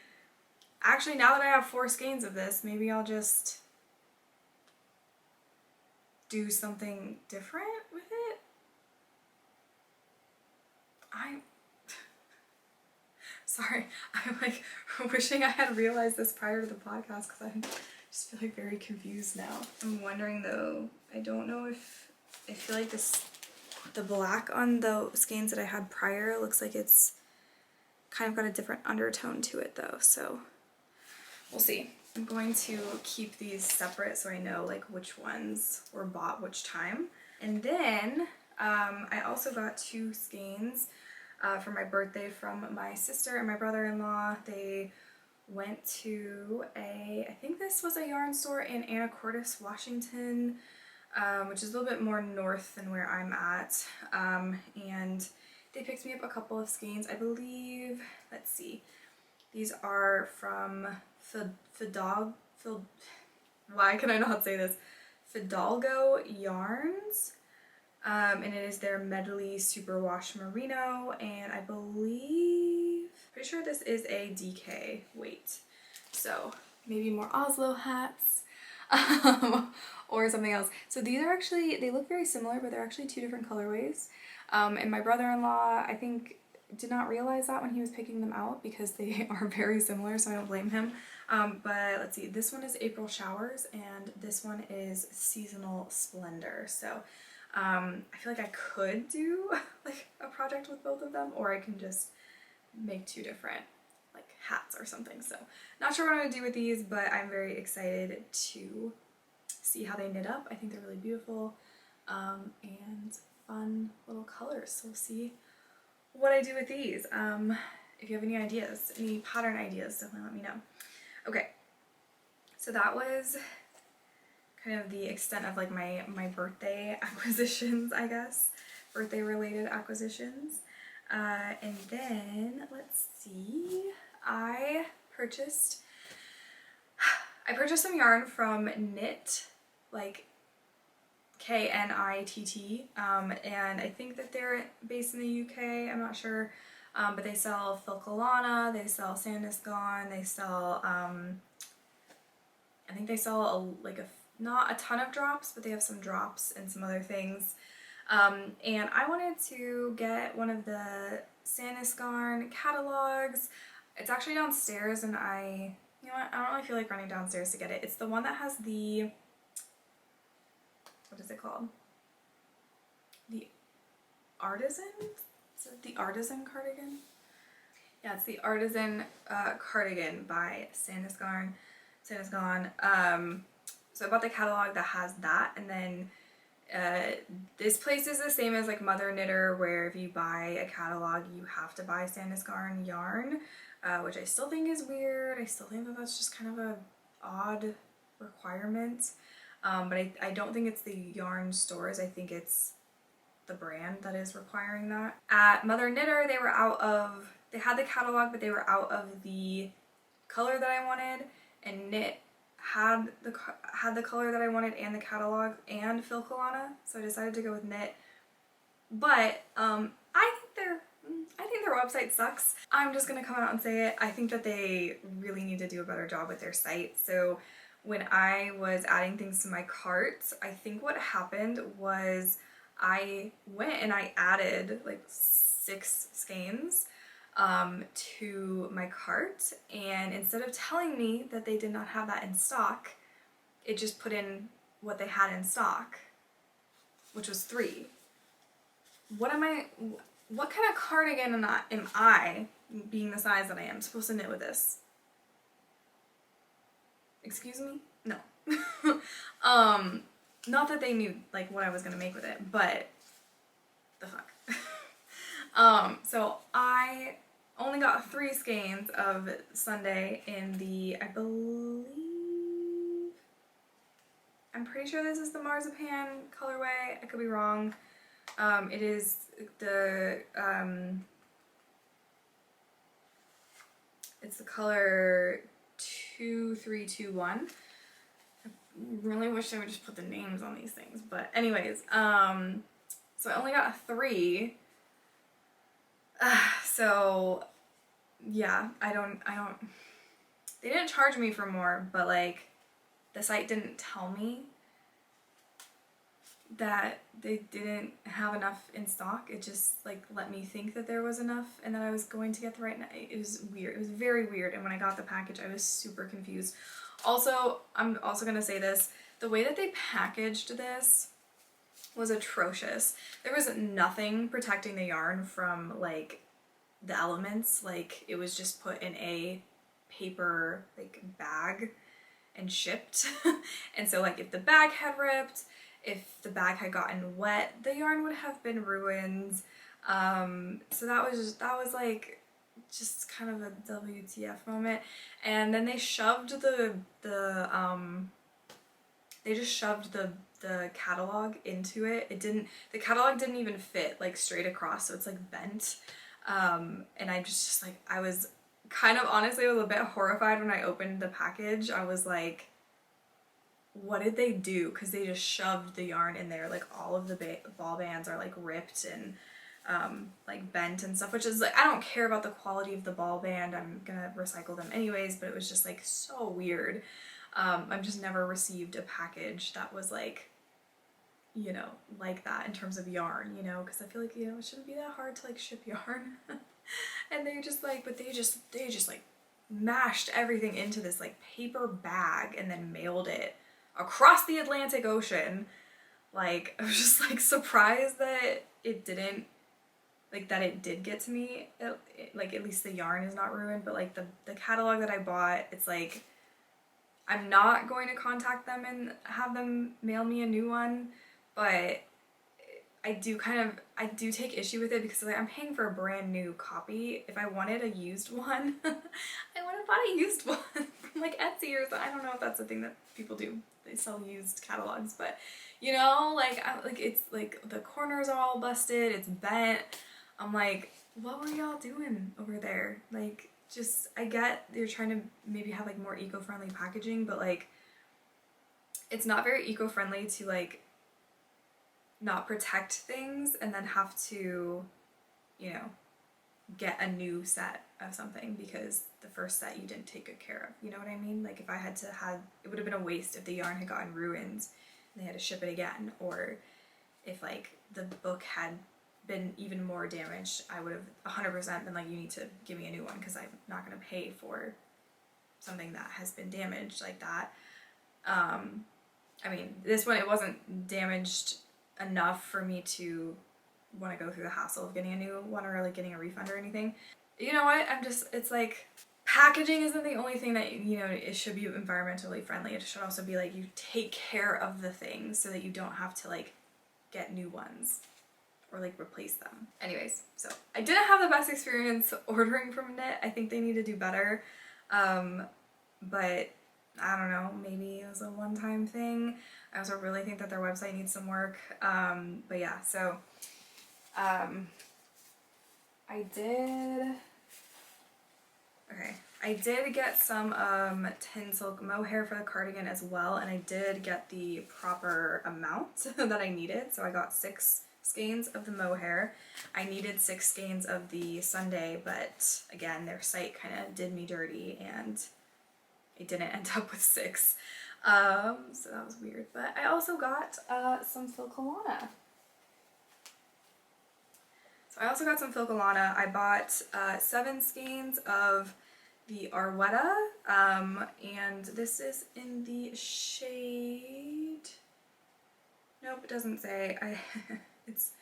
actually, now that I have 4 skeins of this, maybe I'll just do something different with it. Sorry, I'm like wishing I had realized this prior to the podcast because I just feel like very confused now. I'm wondering though, I don't know if, I feel like the black on the skeins that I had prior looks like it's kind of got a different undertone to it though, so we'll see. I'm going to keep these separate so I know like which ones were bought which time. And then I also got 2 skeins for my birthday from my sister and my brother-in-law. They went to I think this was a yarn store in Anacortes, Washington, which is a little bit more north than where I'm at. And they picked me up a couple of skeins. I believe, let's see, these are from why can I not say this? Fidalgo Yarns. And it is their Medley Superwash Merino, and I believe, pretty sure this is a DK weight. So maybe more Oslo hats or something else. So these are actually, they look very similar, but they're actually 2 different colorways. And my brother-in-law, I think, did not realize that when he was picking them out because they are very similar, so I don't blame him. But let's see, this one is April Showers and this one is Seasonal Splendor. So I feel like I could do like a project with both of them, or I can just make 2 different like hats or something. So not sure what I'm gonna do with these, but I'm very excited to see how they knit up. I think they're really beautiful and fun little colors. So we'll see what I do with these. If you have any ideas, any pattern ideas, definitely let me know. Okay, so that was kind of the extent of like my birthday acquisitions, I guess, birthday related acquisitions. And then let's see, I purchased some yarn from Knit, like KNITT, and I think that they're based in the UK, I'm not sure, but they sell Kalilah, they sell Sandisgone, they sell, I think they sell not a ton of drops, but they have some drops and some other things. And I wanted to get one of the Sandisgone catalogs. It's actually downstairs, and you know what, I don't really feel like running downstairs to get it. It's the one that has the, what is it called? The Artisan? Is it the Artisan cardigan? Yeah, it's the Artisan cardigan by Sandisgone. So I bought the catalog that has that, and then this place is the same as like Mother Knitter, where if you buy a catalog you have to buy Sandisgone yarn, which I still think is weird. I still think that that's just kind of a odd requirement, but I don't think it's the yarn stores, I think it's the brand that is requiring that. At Mother Knitter they had the catalog, but they were out of the color that I wanted, and Knit had the color that I wanted and the catalog and Kalilah, so I decided to go with Knit. But I think their website sucks. I'm just gonna come out and say it. I think that they really need to do a better job with their site. So when I was adding things to my cart, I think what happened was I went and I added like 6 skeins to my cart, and instead of telling me that they did not have that in stock, it just put in what they had in stock, which was 3. What kind of cardigan am I, being the size that I am, supposed to knit with this? Excuse me? No. Not that they knew like what I was gonna make with it, but the fuck. So I only got 3 skeins of Sunday in the, I'm pretty sure this is the Marzipan colorway. I could be wrong. It is the, it's the color 2321. I really wish I would just put the names on these things, but anyways, So I only got 3. So yeah, I don't, they didn't charge me for more, but like the site didn't tell me that they didn't have enough in stock. It just like let me think that there was enough and that I was going to get the right, it was weird. It was very weird. And when I got the package, I was super confused. Also, I'm also gonna say this, the way that they packaged this was atrocious. There was nothing protecting the yarn from like the elements. Like it was just put in a paper like bag and shipped. And so like if the bag had ripped, if the bag had gotten wet, the yarn would have been ruined. So that was like just kind of a WTF moment. And then they shoved the catalog into it. The catalog didn't even fit like straight across, so it's like bent. And I just like, I was kind of, honestly, I was a bit horrified when I opened the package. I was like, what did they do? Because they just shoved the yarn in there. Like all of the ball bands are like ripped and like bent and stuff, which is like, I don't care about the quality of the ball band. I'm gonna recycle them anyways, but it was just like so weird. I've just never received a package that was like, you know, like that in terms of yarn, you know, because I feel like, you know, it shouldn't be that hard to like ship yarn. And they just like, but they just like mashed everything into this like paper bag and then mailed it across the Atlantic Ocean. Like, I was just like surprised that it didn't, like that it did get to me. Like at least the yarn is not ruined, but like the catalog that I bought, it's like, I'm not going to contact them and have them mail me a new one, but I do take issue with it because like, I'm paying for a brand new copy. If I wanted a used one, I would have bought a used one from like Etsy or something. I don't know if that's a thing that people do. They sell used catalogs, but you know, like it's like the corners are all busted, it's bent. I'm like, what were y'all doing over there? Like, just, I get you're trying to maybe have like more eco-friendly packaging, but like it's not very eco-friendly to like not protect things and then have to, you know, get a new set of something because the first set you didn't take good care of. You know what I mean? Like if I had it would have been a waste if the yarn had gotten ruined and they had to ship it again, or if like the book had been even more damaged, I would have 100% been like, you need to give me a new one because I'm not going to pay for something that has been damaged like that. I mean, this one, it wasn't damaged enough for me to want to go through the hassle of getting a new one or like getting a refund or anything. You know what? it's like, packaging isn't the only thing that, you know, it should be environmentally friendly. It should also be like, you take care of the things so that you don't have to like get new ones or like replace them. Anyways, so I didn't have the best experience ordering from Knit. I think they need to do better. But I don't know, maybe it was a one-time thing. I also really think that their website needs some work. But yeah, so I did get some tin silk mohair for the cardigan as well, and I did get the proper amount that I needed. So I got 6 skeins of the mohair. I needed 6 skeins of the Sunday, but again, their site kind of did me dirty and I didn't end up with 6. So that was weird. But I also got some Filcolana. I bought 7 skeins of the Arwetta, and this is in the shade, nope, it doesn't say. It's,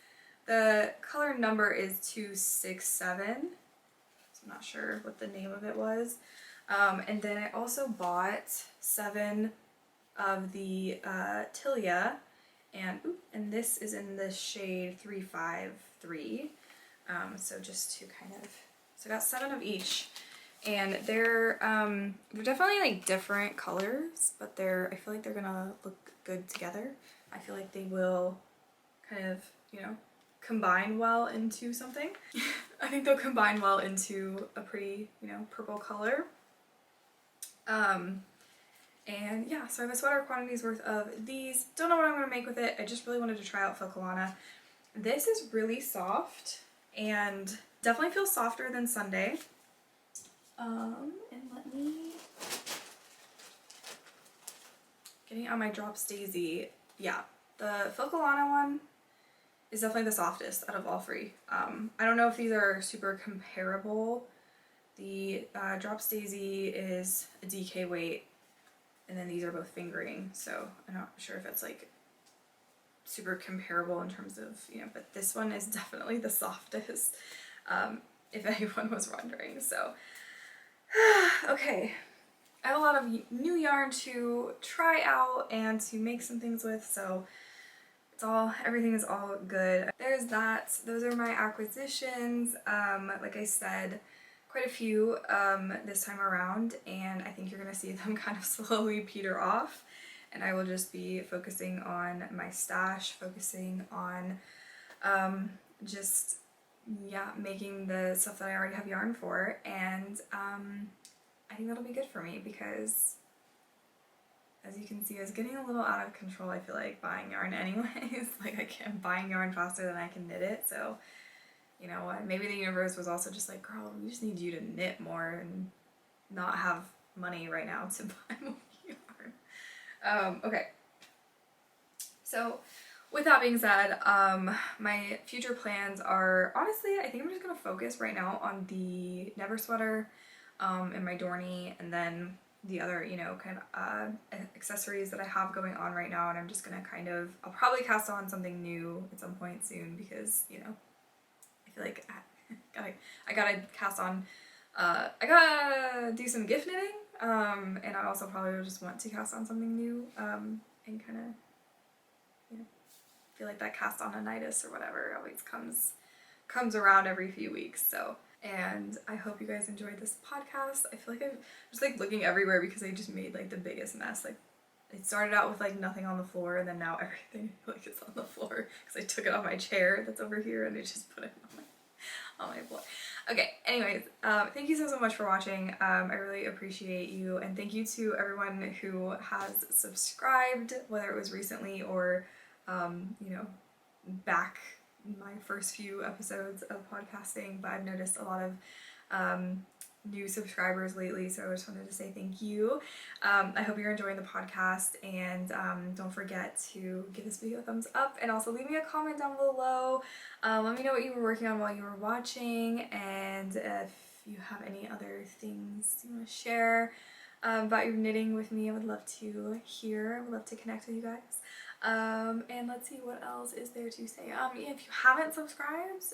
the color number is 267, so I'm not sure what the name of it was. And then I also bought 7 of the Tilia, and this is in the shade 353. So just to kind of, so I got 7 of each, and they're definitely like different colors, but I feel like they're gonna look good together. I feel like they will kind of, you know, combine well into something. I think they'll combine well into a pretty, you know, purple color. And yeah, so I have a sweater quantities worth of these. Don't know what I'm gonna make with it. I just really wanted to try out Filcolana. This is really soft and definitely feels softer than Sunday. And let me... Getting on my Drops Daisy. Yeah, the Kalilah one is definitely the softest out of all three. I don't know if these are super comparable. The Drops Daisy is a DK weight, and then these are both fingering, so I'm not sure if it's like super comparable in terms of, you know, but this one is definitely the softest, if anyone was wondering. So okay, I have a lot of new yarn to try out and to make some things with, so everything is all good. There's that. Those are my acquisitions. Like I said, quite a few this time around, and I think you're gonna see them kind of slowly peter off, and I will just be focusing on my stash, focusing on just, yeah, making the stuff that I already have yarn for, and I think that'll be good for me because, as you can see, I was getting a little out of control, I feel like, buying yarn anyways. Like, I'm buying yarn faster than I can knit it, so, you know what, maybe the universe was also just like, girl, we just need you to knit more and not have money right now to buy more yarn. Okay. So, with that being said, my future plans are, honestly, I think I'm just going to focus right now on the Never sweater and my Dorney, and then the other, you know, kind of accessories that I have going on right now, and I'm just gonna kind of, I'll probably cast on something new at some point soon because, you know, I feel like I gotta cast on, I gotta do some gift knitting, and I also probably just want to cast on something new, and kind of, you know, feel like that cast on anitis or whatever always comes around every few weeks, so. And I hope you guys enjoyed this podcast. I feel like I'm just like looking everywhere because I just made like the biggest mess. Like, it started out with like nothing on the floor, and then now everything like is on the floor because I took it off my chair that's over here and I just put it on my floor. Okay, anyways, thank you so much for watching. I really appreciate you, and thank you to everyone who has subscribed, whether it was recently or you know, back my first few episodes of podcasting, but I've noticed a lot of new subscribers lately, so I just wanted to say thank you. I hope you're enjoying the podcast, and don't forget to give this video a thumbs up, and also leave me a comment down below. Let me know what you were working on while you were watching, and if you have any other things you want to share about your knitting with me, I would love to hear. I would love to connect with you guys. And let's see, what else is there to say? If you haven't subscribed,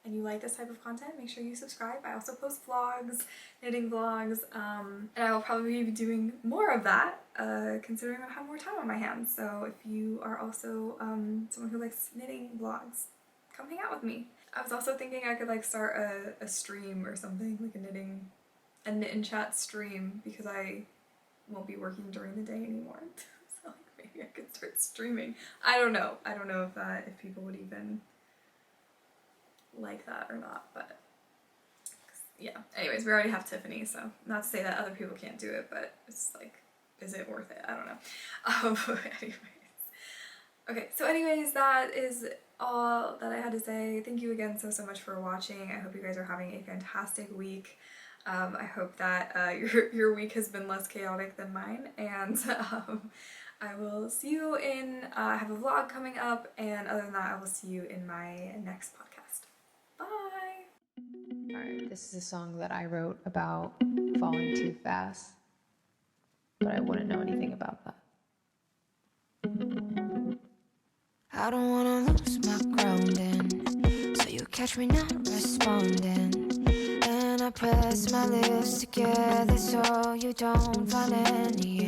and you like this type of content, make sure you subscribe. I also post vlogs, knitting vlogs, and I will probably be doing more of that, considering I have more time on my hands. So if you are also someone who likes knitting vlogs, come hang out with me. I was also thinking I could like start a stream or something, like a knit and chat stream, because I won't be working during the day anymore. Maybe I could start streaming. I don't know if people would even like that or not, but yeah. Anyways, we already have Tiffany, so not to say that other people can't do it, but it's like, is it worth it? I don't know. Anyways. Okay, so anyways, that is all that I had to say. Thank you again so much for watching. I hope you guys are having a fantastic week. I hope that your week has been less chaotic than mine, and I will see you in, I have a vlog coming up, and other than that, I will see you in my next podcast. Bye! Alright, this is a song that I wrote about falling too fast, but I wouldn't know anything about that. I don't wanna lose my grounding, so you catch me not responding, and I press my lips together so you don't find any